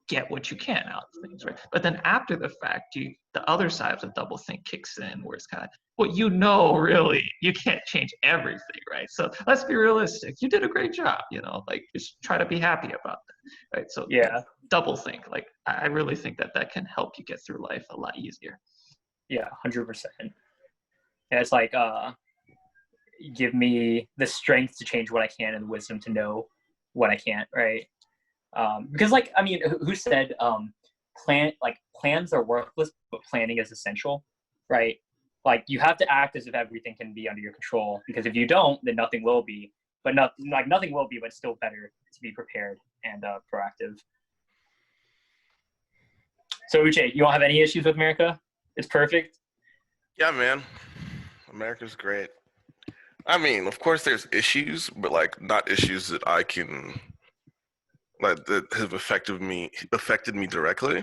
get what you can out of things, right? But then after the fact, the other side of the double think kicks in where it's kind of, well, really, you can't change everything, right? So let's be realistic. You did a great job, like just try to be happy about that, right? So yeah, double think, like I really think that can help you get through life a lot easier. yeah, 100%. And it's like, give me the strength to change what I can and the wisdom to know what I can't, right? Because like, I mean, who said plans are worthless, but planning is essential, right? Like you have to act as if everything can be under your control, because if you don't, then nothing will be. But nothing will be, but it's still better to be prepared and proactive. So Uche, you don't have any issues with America? It's perfect. Yeah, man. America's great. I mean, of course there's issues, but like not issues that I can like that have affected me directly.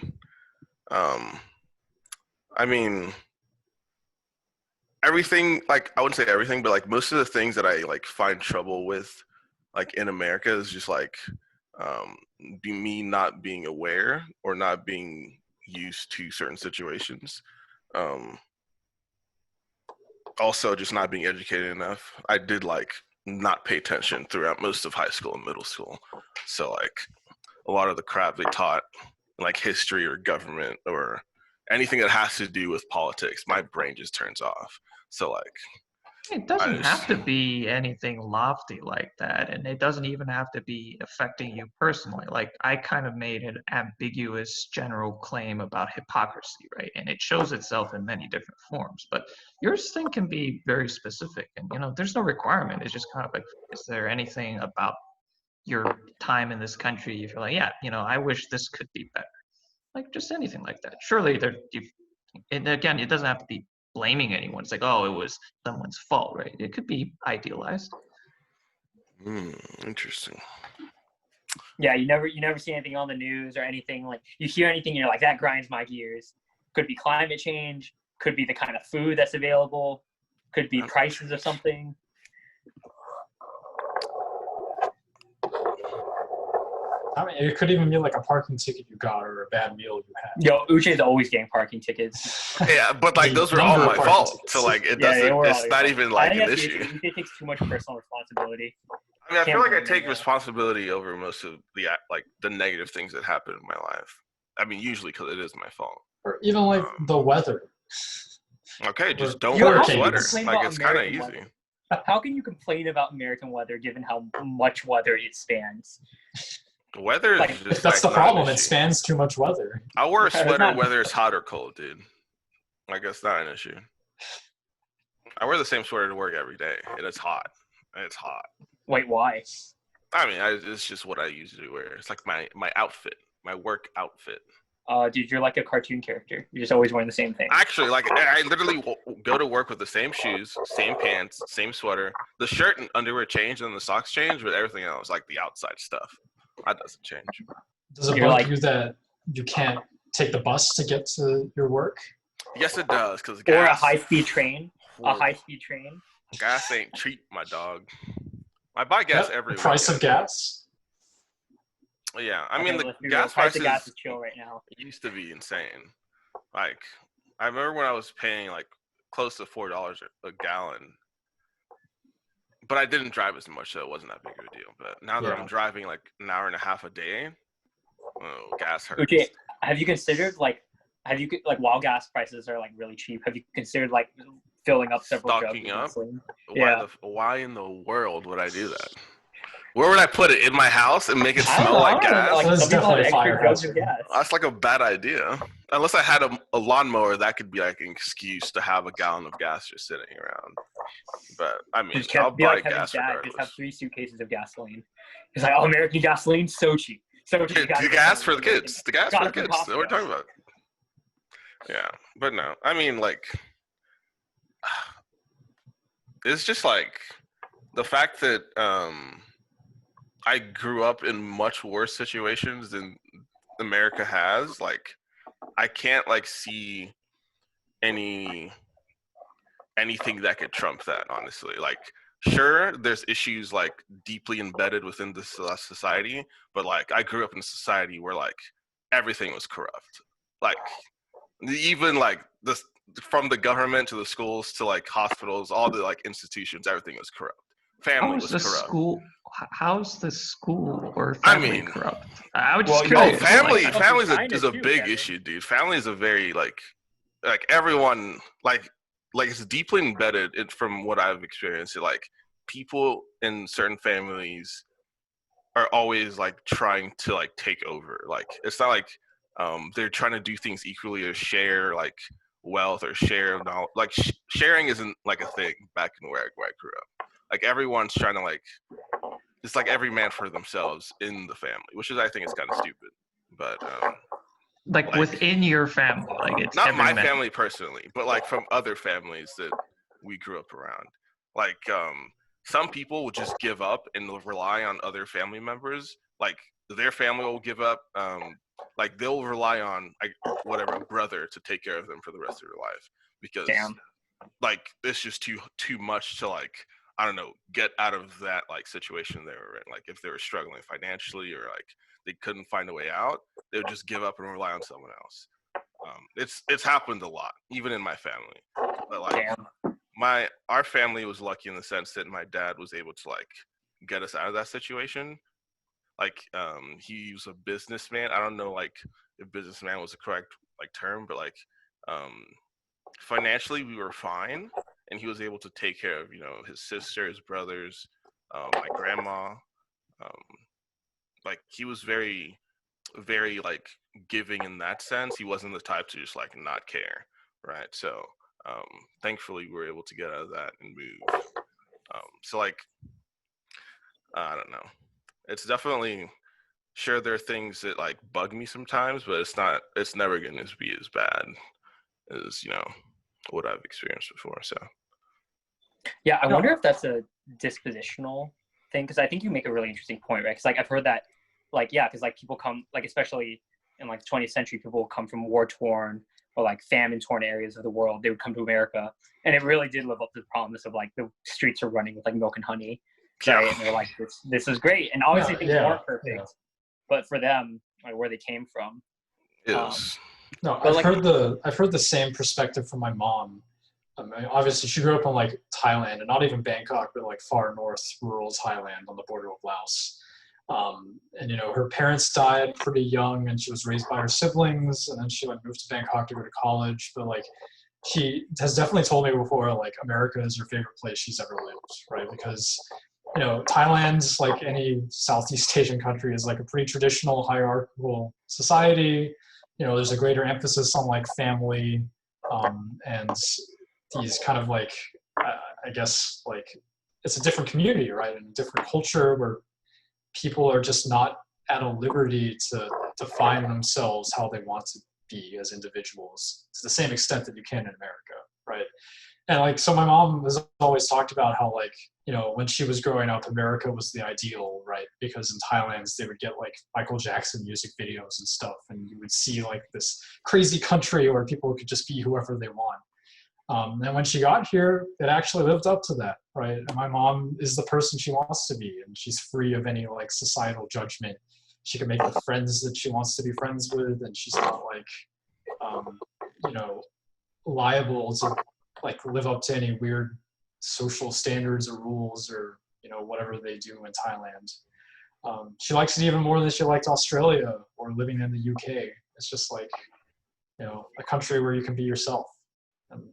I mean, everything, like I wouldn't say everything, but like most of the things that I like find trouble with like in America is just like me not being aware or not being used to certain situations. Um Also just not being educated enough. I did like not pay attention throughout most of high school and middle school. So like a lot of the crap they taught, like history or government or anything that has to do with politics, my brain just turns off. So like It I doesn't just have to be anything lofty like that, and it doesn't even have to be affecting you personally. Like I kind of made an ambiguous general claim about hypocrisy, right? And it shows itself in many different forms. But yours thing can be very specific, and there's no requirement. It's just kind of like, is there anything about your time in this country you feel like, yeah, I wish this could be better? Like just anything like that. Surely and again, it doesn't have to be blaming anyone. It's like, oh, it was someone's fault, right? It could be idealized. interesting. Yeah, you never see anything on the news or anything. Like you hear anything, you're like, that grinds my gears. Could be climate change, could be the kind of food that's available, could be prices of something. I mean, it could even be like a parking ticket you got or a bad meal you had. Yo, Uche's always getting parking tickets. Yeah, but like The those were all number my of parking fault. tickets. So like it Yeah, doesn't. all It's your not fault. even I like think an that's the issue. Uche takes too much personal responsibility. I mean, I feel Can't like I blame take him. responsibility over most of the negative things that happen in my life. I mean, usually because it is my fault. Or even like the weather. Okay, just Or don't Yo, wear a how can you sweater. complain Like about it's kind of American easy. weather? How can you complain about American weather given how much weather it spans? Weather is Like, just That's like the not an problem. It issue. spans too much weather. I'll wear a Yeah, it's sweater not- whether it's hot or cold, dude. Like it's not an issue. I wear the same sweater to work every day, and it's hot. It's hot. Wait, why? I mean, it's just what I usually wear. It's like my outfit, my work outfit. Dude, you're like a cartoon character. You're just always wearing the same thing. Actually, like I literally go to work with the same shoes, same pants, same sweater. The shirt and underwear change, and the socks change, but everything else, like the outside stuff, that doesn't change. Does it You're bug like- you that you can't take the bus to get to your work? Yes, it does, because Or gas. a high-speed train. A Whoa. high-speed train. Gas ain't cheap, my dog. I buy gas Yep, everywhere. the price of gas. Yeah, I mean, Okay, the let's be real. gas Price prices of gas is chill right now. used to be insane. Like, I remember when I was paying like close to $4 a gallon, but I didn't drive as much, so it wasn't that big of a deal. But now that Yeah. I'm driving like an hour and a half a day, oh, gas hurts. Okay, have you considered like while gas prices are like really cheap, have you considered like filling up several jugs Stocking of up? gasoline? Why, why in the world would I do that? Where would I put it? In my house and make it I don't smell know, like I don't know, gas? like That's some people have definitely a extra fire jugs of hazard. gas. That's like a bad idea. Unless I had a lawnmower, that could be like an excuse to have a gallon of gas just sitting around. But I mean, Just I'll be buy like Kevin's gas dad, regardless. just have 3 suitcases of gasoline. He's like, oh, American gasoline, so cheap. So cheap. The gas for the kids. The gas Got for it the from kids. That's what we're Costco. talking about. Yeah, but no. I mean, like, it's just like the fact that I grew up in much worse situations than America has. Like, I can't like see anything that could trump that. Honestly, like, sure, there's issues like deeply embedded within this society, but like, I grew up in a society where like everything was corrupt. Like, even like this, from the government to the schools to like hospitals, all the like institutions, everything was corrupt. Family was corrupt. How's the school or I family mean- corrupt? I would Well, just you know, curious. Family Like, family China is a too, big Kevin. issue, dude. Family is a very like everyone like it's deeply embedded from what I've experienced. Like, people in certain families are always like trying to like take over. Like, it's not like they're trying to do things equally or share like wealth or share knowledge. Like, sharing isn't like a thing back in where I grew up. Like, everyone's trying to like, it's like every man for themselves in the family, which is, I think, is kind of stupid. But like within your family, like it's not every my man. family personally, but like from other families that we grew up around. Like, some people will just give up and they'll rely on other family members. Like, their family will give up. Like, they'll rely on like whatever, a brother to take care of them for the rest of their life, because Damn. like it's just too much to like, I don't know, get out of that like situation they were in. Like, if they were struggling financially or like they couldn't find a way out, they would just give up and rely on someone else. It's happened a lot, even in my family. But like, Damn. our family was lucky in the sense that my dad was able to like get us out of that situation. Like, he was a businessman. I don't know like if businessman was the correct like term, but like financially we were fine, and he was able to take care of, you know, his sister, his brothers, my grandma. Like, he was very, very like giving in that sense. He wasn't the type to just like not care, right? So thankfully we were able to get out of that and move. So like, I don't know. It's definitely, sure, there are things that like bug me sometimes, but it's never going to be as bad as, you know, what I've experienced before. So Yeah, I No. wonder if that's a dispositional thing, because I think you make a really interesting point, right? Because like I've heard that, like, yeah, because like people come, like especially in like the 20th century, people come from war-torn or like famine-torn areas of the world. They would come to America, and it really did live up to the promise of like the streets are running with like milk and honey, right? And they're like, this is great, and obviously things weren't perfect, yeah. but for them, like where they came from, is No, But, I've like- heard the same perspective from my mom. I mean, obviously, she grew up in like Thailand, and not even Bangkok, but like far north, rural Thailand on the border of Laos. And you know, her parents died pretty young, and she was raised by her siblings, and then she like moved to Bangkok to go to college. But like, she has definitely told me before, like, America is her favorite place she's ever lived, right? Because you know, Thailand's like any Southeast Asian country is like a pretty traditional hierarchical society. You know, there's a greater emphasis on like family, and these kind of like, I guess like it's a different community, right? And a different culture where people are just not at a liberty to define themselves how they want to be as individuals to the same extent that you can in America, right? And like, so my mom has always talked about how like, you know, when she was growing up, America was the ideal, right? Because in Thailand, they would get like Michael Jackson music videos and stuff, and you would see like this crazy country where people could just be whoever they want. And when she got here, it actually lived up to that, right? And my mom is the person she wants to be, and she's free of any like societal judgment. She can make the friends that she wants to be friends with, and she's not like, you know, liable to like live up to any weird social standards or rules or, you know, whatever they do in Thailand. She likes it even more than she liked Australia or living in the UK. It's just like, you know, a country where you can be yourself. And,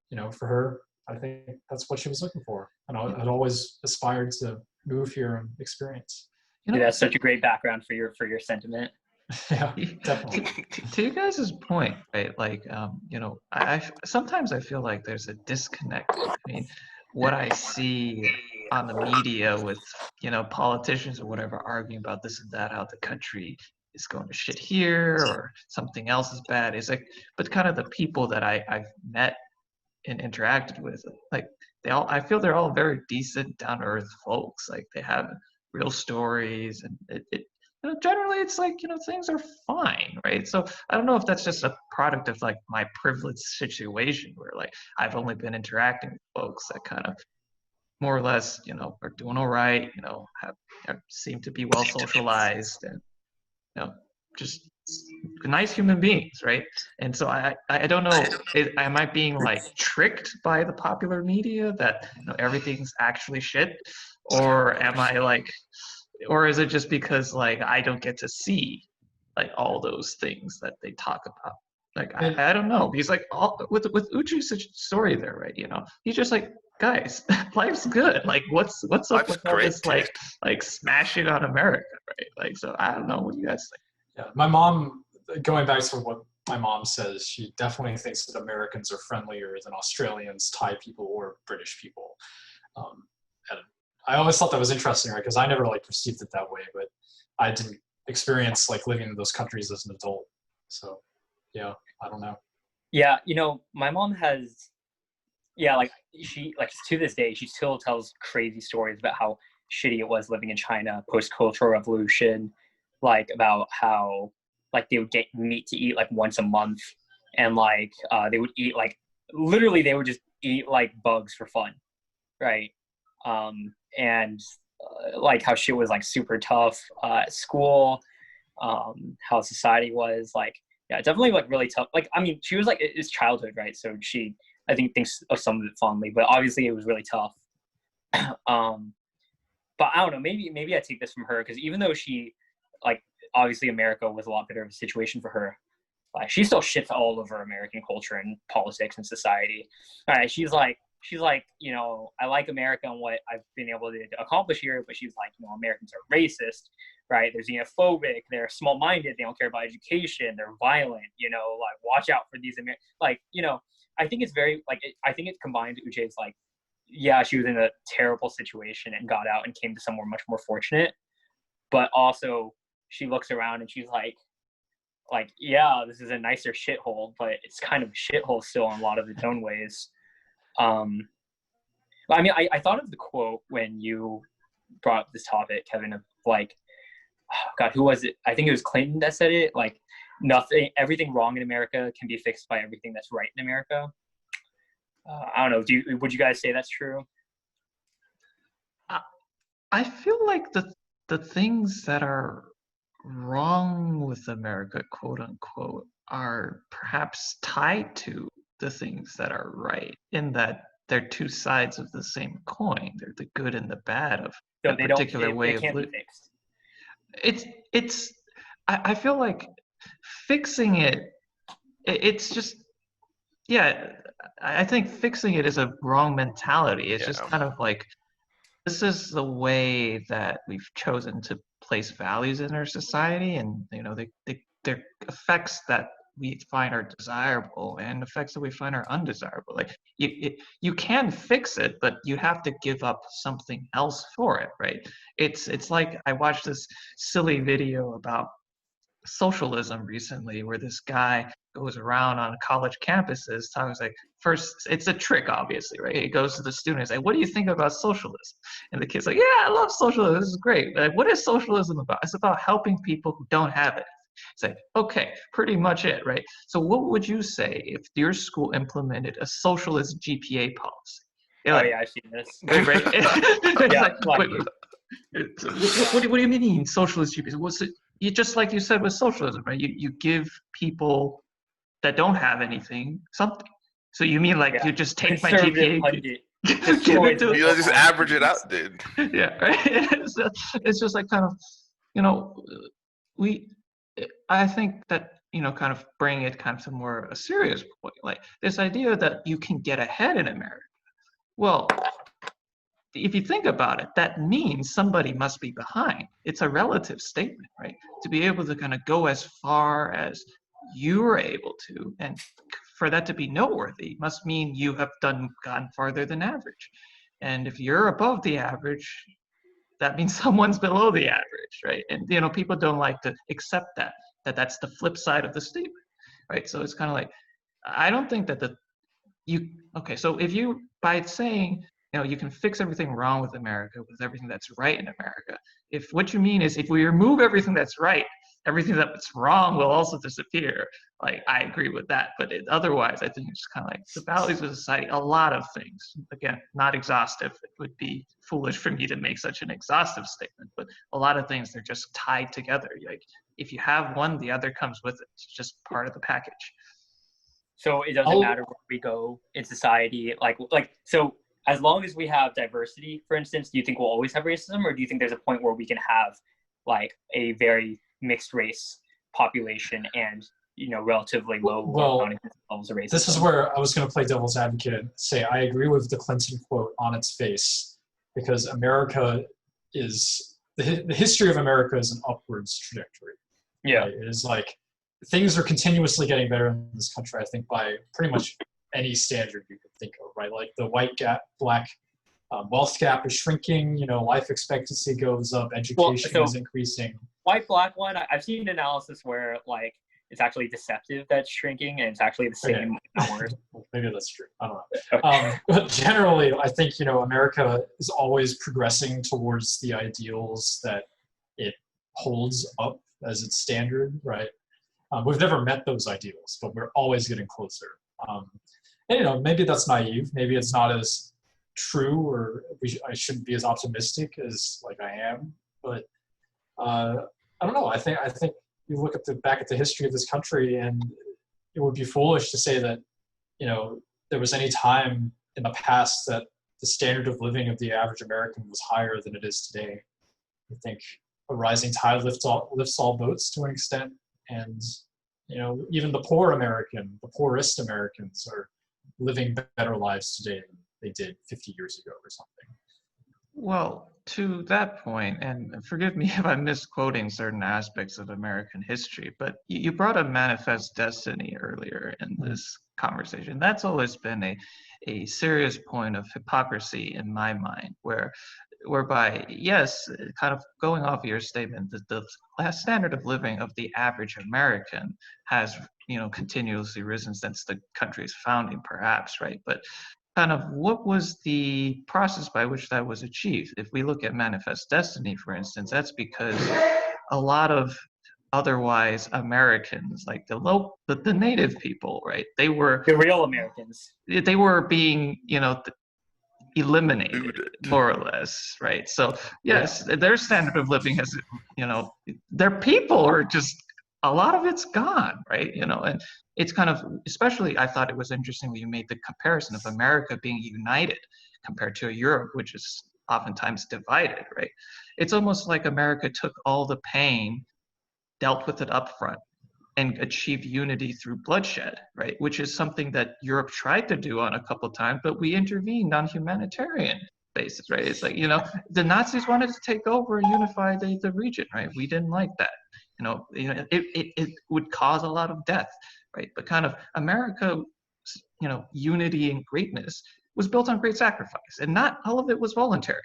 you know, for her, I think that's what she was looking for. And I'd always aspired to move here and experience. You know, Yeah, that's such a great background for your sentiment. Yeah, definitely. to you guys' point, right? Like, you know, sometimes I feel like there's a disconnect between what I see on the media with, you know, politicians or whatever arguing about this and that, how the country is going to shit here or something else is bad. It's like, but kind of the people that I've met and interacted with, like I feel they're all very decent, down to earth folks. Like they have real stories, and it you know, generally it's like, you know, things are fine, right? So I don't know if that's just a product of like my privileged situation where like I've only been interacting with folks that kind of more or less, you know, are doing all right, you know, seem to be well socialized and, you know, just nice human beings, right? And so I don't know, am I being like tricked by the popular media that, you know, everything's actually shit, or am I like, or is it just because like I don't get to see like all those things that they talk about? Like I don't know, because like with Uchi's story there, right? You know, he's just like, guys, life's good. Like what's up Life's with all great, this like smashing on America, right? Like, so I don't know, what do you guys think? Yeah, my mom, going back to what my mom says, she definitely thinks that Americans are friendlier than Australians, Thai people, or British people. And I always thought that was interesting, right? Because I never like perceived it that way, but I didn't experience like living in those countries as an adult. So yeah, I don't know. Yeah, you know, my mom has, yeah, like she, like to this day, she still tells crazy stories about how shitty it was living in China post-Cultural Revolution, like about how like they would get meat to eat like once a month, and like they would eat like literally they would just eat like bugs for fun, right? And like how shit was like super tough at school, how society was like, yeah, definitely like really tough. Like, I mean, she was like, it's childhood, right? So she, I think, thinks of some of it fondly, but obviously it was really tough. But I don't know, maybe I take this from her, because even though she, like, obviously America was a lot better of a situation for her, she still shits all over American culture and politics and society. All right, she's like, you know, I like America and what I've been able to accomplish here, but she's like, you know, Americans are racist, right? They're xenophobic, they're small-minded, they don't care about education, they're violent, you know, like, watch out for these, like, you know, I think it's very, like, I think it's combined. Uche's like, yeah, she was in a terrible situation and got out and came to somewhere much more fortunate, but also she looks around and she's like, yeah, this is a nicer shithole, but it's kind of a shithole still in a lot of its own ways. I mean, I thought of the quote when you brought up this topic, Kevin, of like, oh God, who was it? I think it was Clinton that said it, like, everything wrong in America can be fixed by everything that's right in America. I don't know. Would you guys say that's true? I feel like the things that are wrong with America, quote unquote, are perhaps tied to the things that are right, in that they're two sides of the same coin. They're the good and the bad of So a particular way they of can't be living. fixed. I feel like fixing it's just, yeah, I think fixing it is a wrong mentality. It's just Yeah. kind of like, this is the way that we've chosen to place values in our society, and you know, they're effects that we find are desirable and effects that we find are undesirable. Like you can fix it, but you have to give up something else for it, right? It's like I watched this silly video about socialism recently, where this guy goes around on college campuses talking like, first, it's a trick, obviously, right? He goes to the students like, what do you think about socialism? And the kid's like, yeah, I love socialism. This is great. But like, what is socialism about? It's about helping people who don't have it. It's like, okay, pretty much it, right? So what would you say if your school implemented a socialist GPA policy? You're Oh like, yeah, I've seen this. right? It's Yeah, like, like- wait, what do you mean socialist GPA? What's it? You just like you said with socialism, right? You give people that don't have anything something. So you mean like Yeah. you just take my Conservative GPA, pundit. give it to You know, just average it out, dude. yeah, right. It's just like kind of, you know, I think that, you know, kind of bring it kind of to more a serious point, like this idea that you can get ahead in America. Well, if you think about it, that means somebody must be behind. It's a relative statement, right? To be able to kind of go as far as you were able to, and for that to be noteworthy, must mean you have gotten farther than average. And if you're above the average, that means someone's below the average, right? And you know, people don't like to accept that that's the flip side of the statement, right? So it's kind of like, I don't think that okay, so if you, by saying, you know, you can fix everything wrong with America with everything that's right in America, if what you mean is if we remove everything that's right, everything that's wrong will also disappear, like I agree with that. But otherwise, I think it's kind of like the values of society, a lot of things, again, not exhaustive. It would be foolish for me to make such an exhaustive statement, but a lot of things, they're just tied together. Like if you have one, the other comes with it. It's just part of the package. So it doesn't matter where we go in society, like so as long as we have diversity, for instance, do you think we'll always have racism, or do you think there's a point where we can have like a very mixed race population and, you know, relatively low levels of racism? This is where I was going to play devil's advocate and say I agree with the Clinton quote on its face, because America is the history of America is an upwards trajectory. Yeah. Right? It is like things are continuously getting better in this country, I think, by pretty much any standard you could think of, right? Like the white gap, black wealth gap is shrinking, you know, life expectancy goes up, education is increasing. White, black one, I've seen analysis where like it's actually deceptive that's shrinking and it's actually the same hours. Maybe that's true. I don't know. But generally, I think, you know, America is always progressing towards the ideals that it holds up as its standard, right? We've never met those ideals, but we're always getting closer. And, you know, maybe that's naive. Maybe it's not as true, or I shouldn't be as optimistic as like I am. But I don't know. I think you look at back at the history of this country, and it would be foolish to say that, you know, there was any time in the past that the standard of living of the average American was higher than it is today. I think a rising tide lifts all boats to an extent, and you know, even the poorest Americans are living better lives today than they did 50 years ago or something. Well, to that point, and forgive me if I'm misquoting certain aspects of American history, but you brought up manifest destiny earlier in this conversation. That's always been a serious point of hypocrisy in my mind, whereby, yes, kind of going off of your statement, that the standard of living of the average American has, you know, continuously risen since the country's founding, perhaps, right? But kind of what was the process by which that was achieved? If we look at manifest destiny, for instance, that's because a lot of otherwise Americans, like the native people, right? They were the real Americans. They were being, you know, eliminated more or less, right? So yes, their standard of living has, you know, their people are just, a lot of it's gone, right? You know, and it's kind of, especially I thought it was interesting when you made the comparison of America being united compared to Europe, which is oftentimes divided, right? It's almost like America took all the pain, dealt with it up front, and achieved unity through bloodshed, right? Which is something that Europe tried to do on a couple of times, but we intervened on humanitarian basis, right? It's like, you know, the Nazis wanted to take over and unify the region, right? We didn't like that. You know, it would cause a lot of death, right? But kind of America, you know, unity and greatness was built on great sacrifice, and not all of it was voluntary,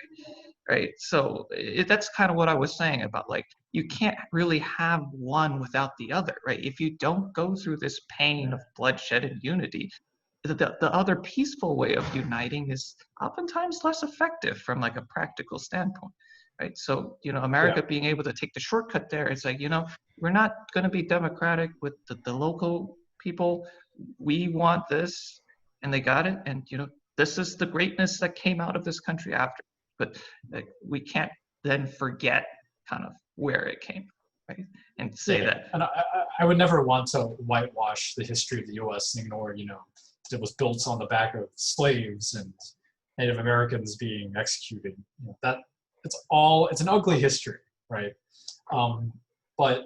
right? So that's kind of what I was saying about, like, you can't really have one without the other, right? If you don't go through this pain of bloodshed and unity, the other peaceful way of uniting is oftentimes less effective from like a practical standpoint, right? So, America being able to take the shortcut there, it's like, we're not going to be democratic with the local people. We want this, and they got it. And, this is the greatness that came out of this country after. But we can't then forget kind of where it came, right? And say that. And I would never want to whitewash the history of the U.S. and ignore, it was built on the back of slaves and Native Americans being executed. That it's an ugly history, right? But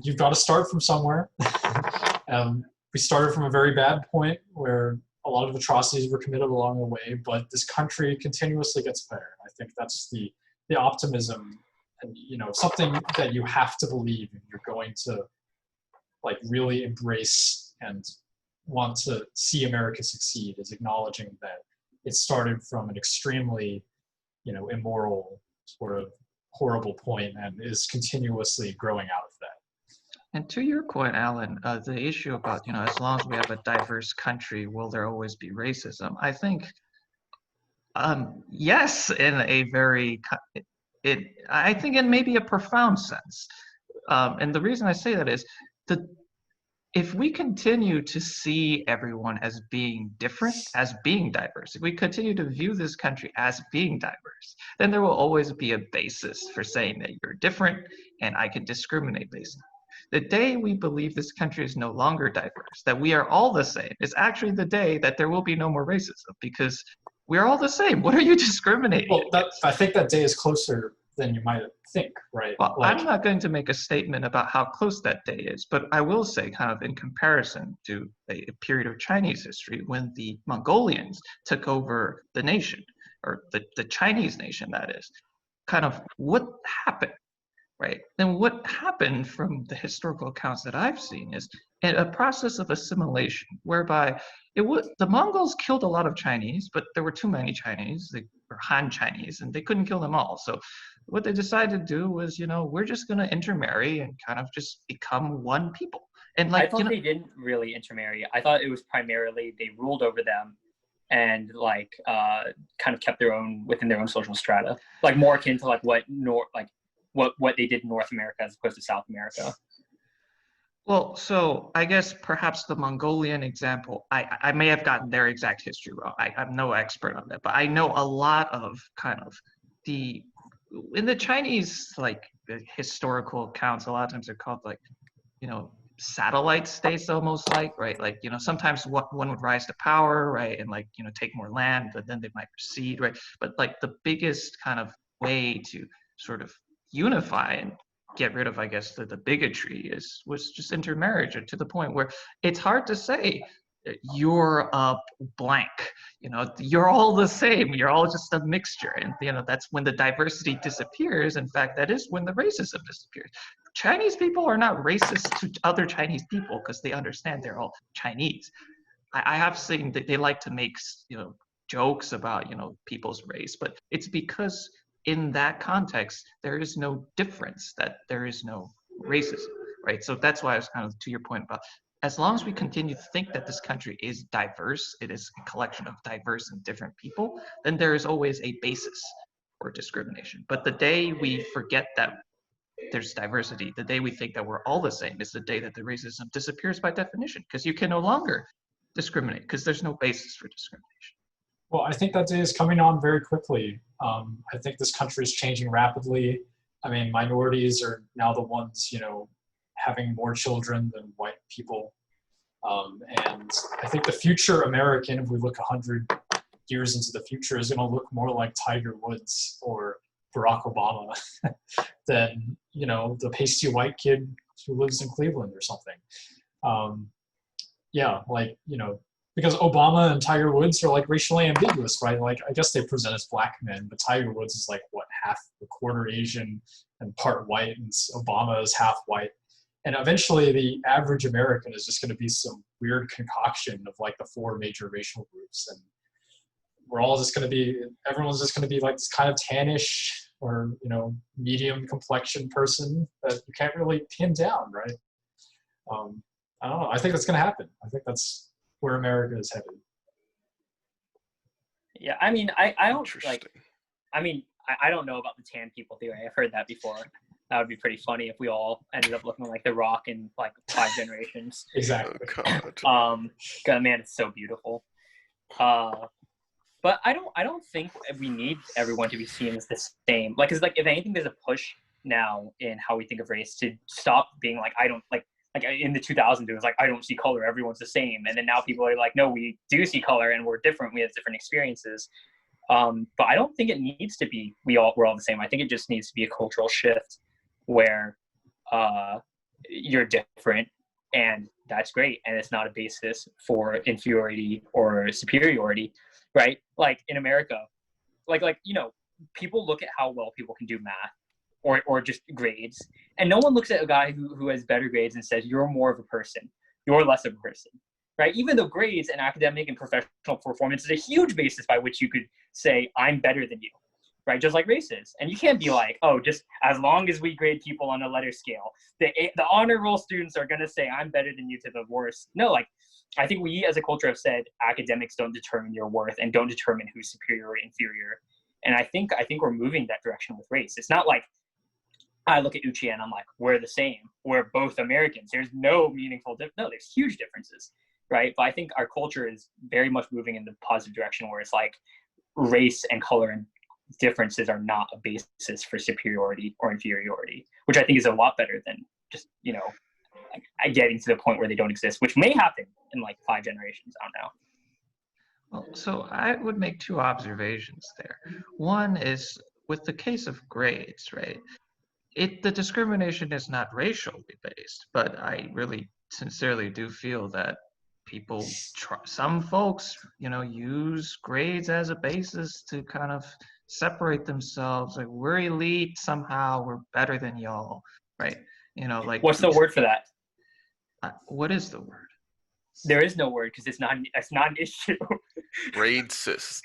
you've got to start from somewhere. We started from a very bad point where a lot of atrocities were committed along the way, but this country continuously gets better. I think that's the optimism, and something that you have to believe if you're going to like really embrace and want to see America succeed, is acknowledging that it started from an extremely, immoral, sort of horrible point and is continuously growing out of that. And to your point, Alan, the issue about, as long as we have a diverse country, will there always be racism? I think, yes, in a very, I think in maybe a profound sense. And the reason I say that is if we continue to see everyone as being different, as being diverse, if we continue to view this country as being diverse, then there will always be a basis for saying that you're different and I can discriminate based on it. The day we believe this country is no longer diverse, that we are all the same, is actually the day that there will be no more racism, because we're all the same. What are you discriminating against? I think that day is closer than you might think, right? Well, I'm not going to make a statement about how close that day is, but I will say, kind of in comparison to a period of Chinese history when the Mongolians took over the nation, or the Chinese nation, that is, kind of what happened, right? Then what happened from the historical accounts that I've seen is a process of assimilation, whereby the Mongols killed a lot of Chinese, but there were too many Chinese, they were Han Chinese, and they couldn't kill them all. So what they decided to do was, we're just going to intermarry and kind of just become one people. And I thought they didn't really intermarry. I thought it was primarily they ruled over them and kind of kept within their own social strata, like more akin to like what they did in North America as opposed to South America. Well, so I guess perhaps the Mongolian example, I may have gotten their exact history wrong. I'm no expert on that, but I know a lot of kind of in the Chinese, like the historical accounts, a lot of times they're called like, satellite states almost, like, right? Like, sometimes one would rise to power, right? And like, take more land, but then they might recede, right? But like the biggest kind of way to sort of unify and get rid of, I guess, the bigotry was just intermarriage, to the point where it's hard to say you're a blank, you're all the same, you're all just a mixture. And that's when the diversity disappears. In fact, that is when the racism disappears. Chinese people are not racist to other Chinese people because they understand they're all Chinese. I have seen that they like to make jokes about people's race, but it's because in that context, there is no difference, that there is no racism, right? So that's why I was kind of to your point about, as long as we continue to think that this country is diverse, it is a collection of diverse and different people, then there is always a basis for discrimination. But the day we forget that there's diversity, the day we think that we're all the same, is the day that the racism disappears by definition, because you can no longer discriminate because there's no basis for discrimination. Well, I think that day is coming on very quickly. I think this country is changing rapidly. I mean, minorities are now the ones, having more children than white people. And I think the future American, if we look 100 years into the future, is going to look more like Tiger Woods or Barack Obama than, the pasty white kid who lives in Cleveland or something. Because Obama and Tiger Woods are like racially ambiguous, right? Like, I guess they present as black men, but Tiger Woods is like a quarter Asian and part white, and Obama is half white. And eventually the average American is just going to be some weird concoction of like the four major racial groups. And we're all just going to be, everyone's just going to be like this kind of tannish or, medium complexion person that you can't really pin down, right? I don't know. I think that's going to happen. I think that's where America is headed. Yeah, I mean, I don't Interesting. I don't know about the tan people theory. I've heard that before. That would be pretty funny if we all ended up looking like The Rock in like 5 generations. Exactly. Oh God. God, man, it's so beautiful. But I don't think we need everyone to be seen as the same. Like, 'cause like if anything, there's a push now in how we think of race to stop being like, I don't like in the 2000s it was like, I don't see color, everyone's the same. And then now people are like, no, we do see color and we're different. We have different experiences. But I don't think it needs to be we're all the same. I think it just needs to be a cultural shift where you're different, and that's great, and it's not a basis for inferiority or superiority, right? Like in America, like people look at how well people can do math or just grades, and no one looks at a guy who has better grades and says you're more of a person, you're less of a person, right? Even though grades and academic and professional performance is a huge basis by which you could say I'm better than you, right? Just like race is. And you can't be like, oh, just as long as we grade people on a letter scale, the honor roll students are going to say I'm better than you to the worst. No, like I think we as a culture have said academics don't determine your worth and don't determine who's superior or inferior. And I think we're moving that direction with race. It's not like I look at Uchi and I'm like, we're the same. We're both Americans. There's no meaningful no, there's huge differences, right? But I think our culture is very much moving in the positive direction where it's like race and color and differences are not a basis for superiority or inferiority, which I think is a lot better than just, like getting to the point where they don't exist, which may happen in like 5 generations. I don't know. Well, so I would make 2 observations there. One is with the case of grades, right? The discrimination is not racially based, but I really sincerely do feel that people, some folks, use grades as a basis to kind of separate themselves. Like we're elite somehow, we're better than y'all, right? Like what's the word for that? What is the word? There is no word because it's not an issue. Racist.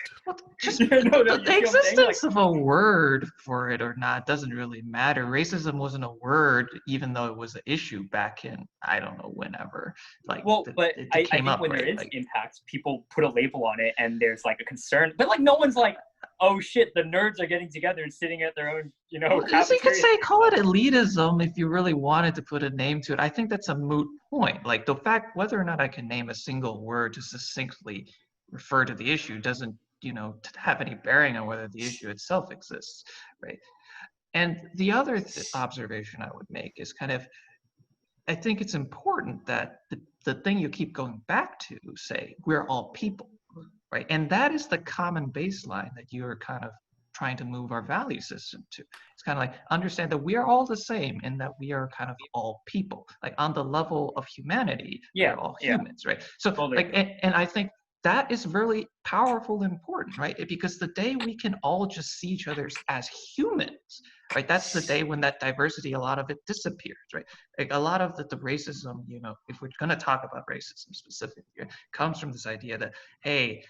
Just No, the existence of a word for it or not doesn't really matter. Racism wasn't a word, even though it was an issue back in I don't know whenever. Like, I think when there is impact, people put a label on it, and there's like a concern. But like, no one's like, oh shit, the nerds are getting together and sitting at their own, Well, you could say call it elitism if you really wanted to put a name to it. I think that's a moot point. Like the fact whether or not I can name a single word to succinctly refer to the issue doesn't, have any bearing on whether the issue itself exists, right? And the other observation I would make is kind of, I think it's important that the thing you keep going back to, say, we're all people, right? And that is the common baseline that you're kind of trying to move our value system to. It's kind of like understand that we are all the same in that we are kind of all people, like on the level of humanity, we're all humans, right? So totally. And I think that is really powerful and important, right? Because the day we can all just see each other as humans, right? That's the day when that diversity, a lot of it disappears, right? Like a lot of the racism, if we're going to talk about racism specifically, it comes from this idea that, hey,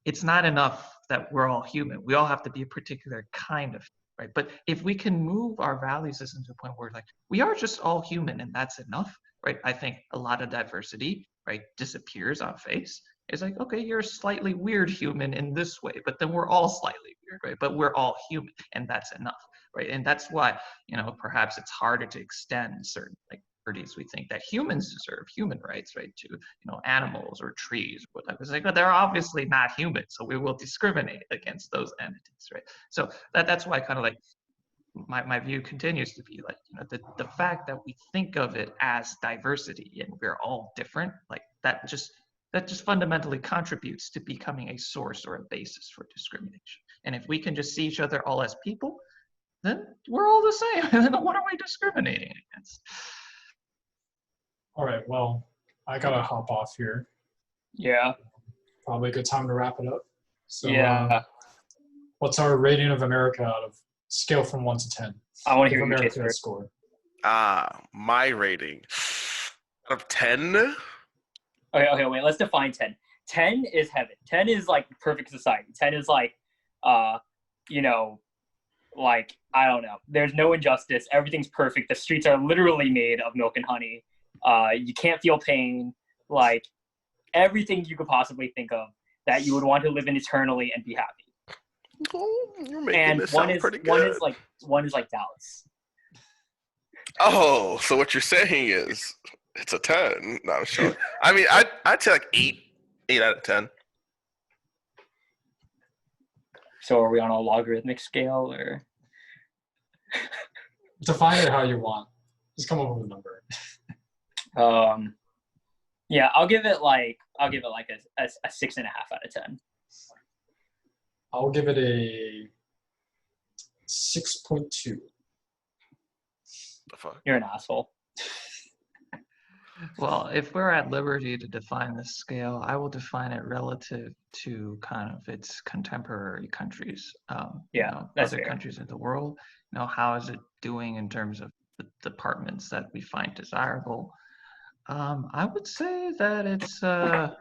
it's not enough that we're all human. We all have to be a particular kind of, right? But if we can move our value system to a point where like, we are just all human and that's enough, right? I think a lot of diversity, right, disappears on face. It's like, okay, you're a slightly weird human in this way, but then we're all slightly weird, right? But we're all human and that's enough, right? And that's why, perhaps it's harder to extend certain like liberties we think that humans deserve, human rights, right, to, animals or trees or whatever. It's like, but they're obviously not human, so we will discriminate against those entities, right? So that's why kind of like my view continues to be like, the fact that we think of it as diversity and we're all different, like that just fundamentally contributes to becoming a source or a basis for discrimination. And if we can just see each other all as people, then we're all the same. And then what are we discriminating against? All right, well, I gotta hop off here. Yeah. Probably a good time to wrap it up. So, yeah. What's our rating of America out of scale from 1 to 10? I want to hear America score. My rating out of 10. Okay, wait. Let's define 10. 10 is heaven. 10 is like perfect society. 10 is like, you know, like, I don't know. There's no injustice. Everything's perfect. The streets are literally made of milk and honey. You can't feel pain. Like, everything you could possibly think of that you would want to live in eternally and be happy. Oh, you're making And this one sound is pretty one good. is like Dallas. Oh, so what you're saying is it's a 10. No, I'm sure. I mean, I'd say like 8 out of 10. So are we on a logarithmic scale or? Define it how you want. Just come up with a number. Yeah, I'll give it like a 6.5 out of 10. I'll give it a 6.2. The fuck? You're an asshole. Well, if we're at liberty to define the scale, I will define it relative to kind of its contemporary countries. Yeah, that's other fair. countries in the world. How is it doing in terms of the departments that we find desirable? I would say that it's a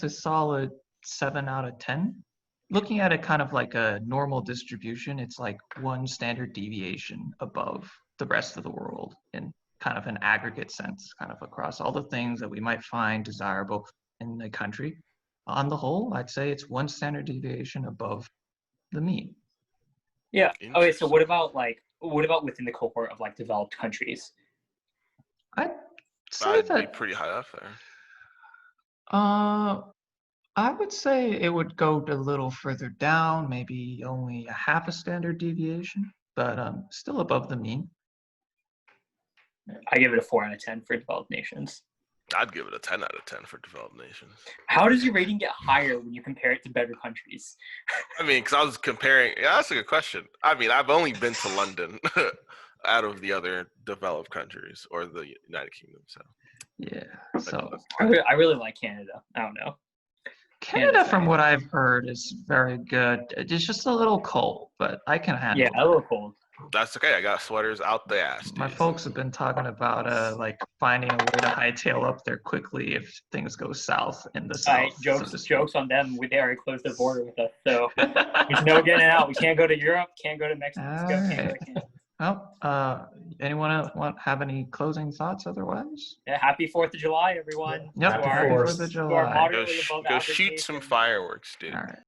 solid 7 out of 10. Looking at it kind of like a normal distribution, it's like one standard deviation above the rest of the world in kind of an aggregate sense, kind of across all the things that we might find desirable in the country. On the whole, I'd say it's one standard deviation above the mean. Yeah. Okay. So what about within the cohort of like developed countries? I'd say I'd be that pretty high up there. I would say it would go a little further down, maybe only a half a standard deviation, but still above the mean. I give it a 4 out of 10 for developed nations. I'd give it a 10 out of 10 for developed nations. How does your rating get higher when you compare it to better countries? I mean, because I was comparing. Yeah, that's a good question. I mean, I've only been to London out of the other developed countries or the United Kingdom. So Yeah. So I really like Canada. I don't know. Canada, from what I've heard, is very good. It's just a little cold, but I can handle Yeah, that. a little cold. that's okay. I got sweaters out the ass. My dude. folks have been talking about like finding a way to hightail up there quickly if things go south in the All right, south. jokes on them. They already closed the border with us, so there's no getting out. We can't go to Europe. Can't go to Mexico. All Can't go right. to Canada. Well, anyone else have any closing thoughts otherwise? Yeah, happy 4th of July, everyone. Yep, Happy happy Fourth. 4th of To our July. moderately above Go average shoot some nation. fireworks, dude. All right.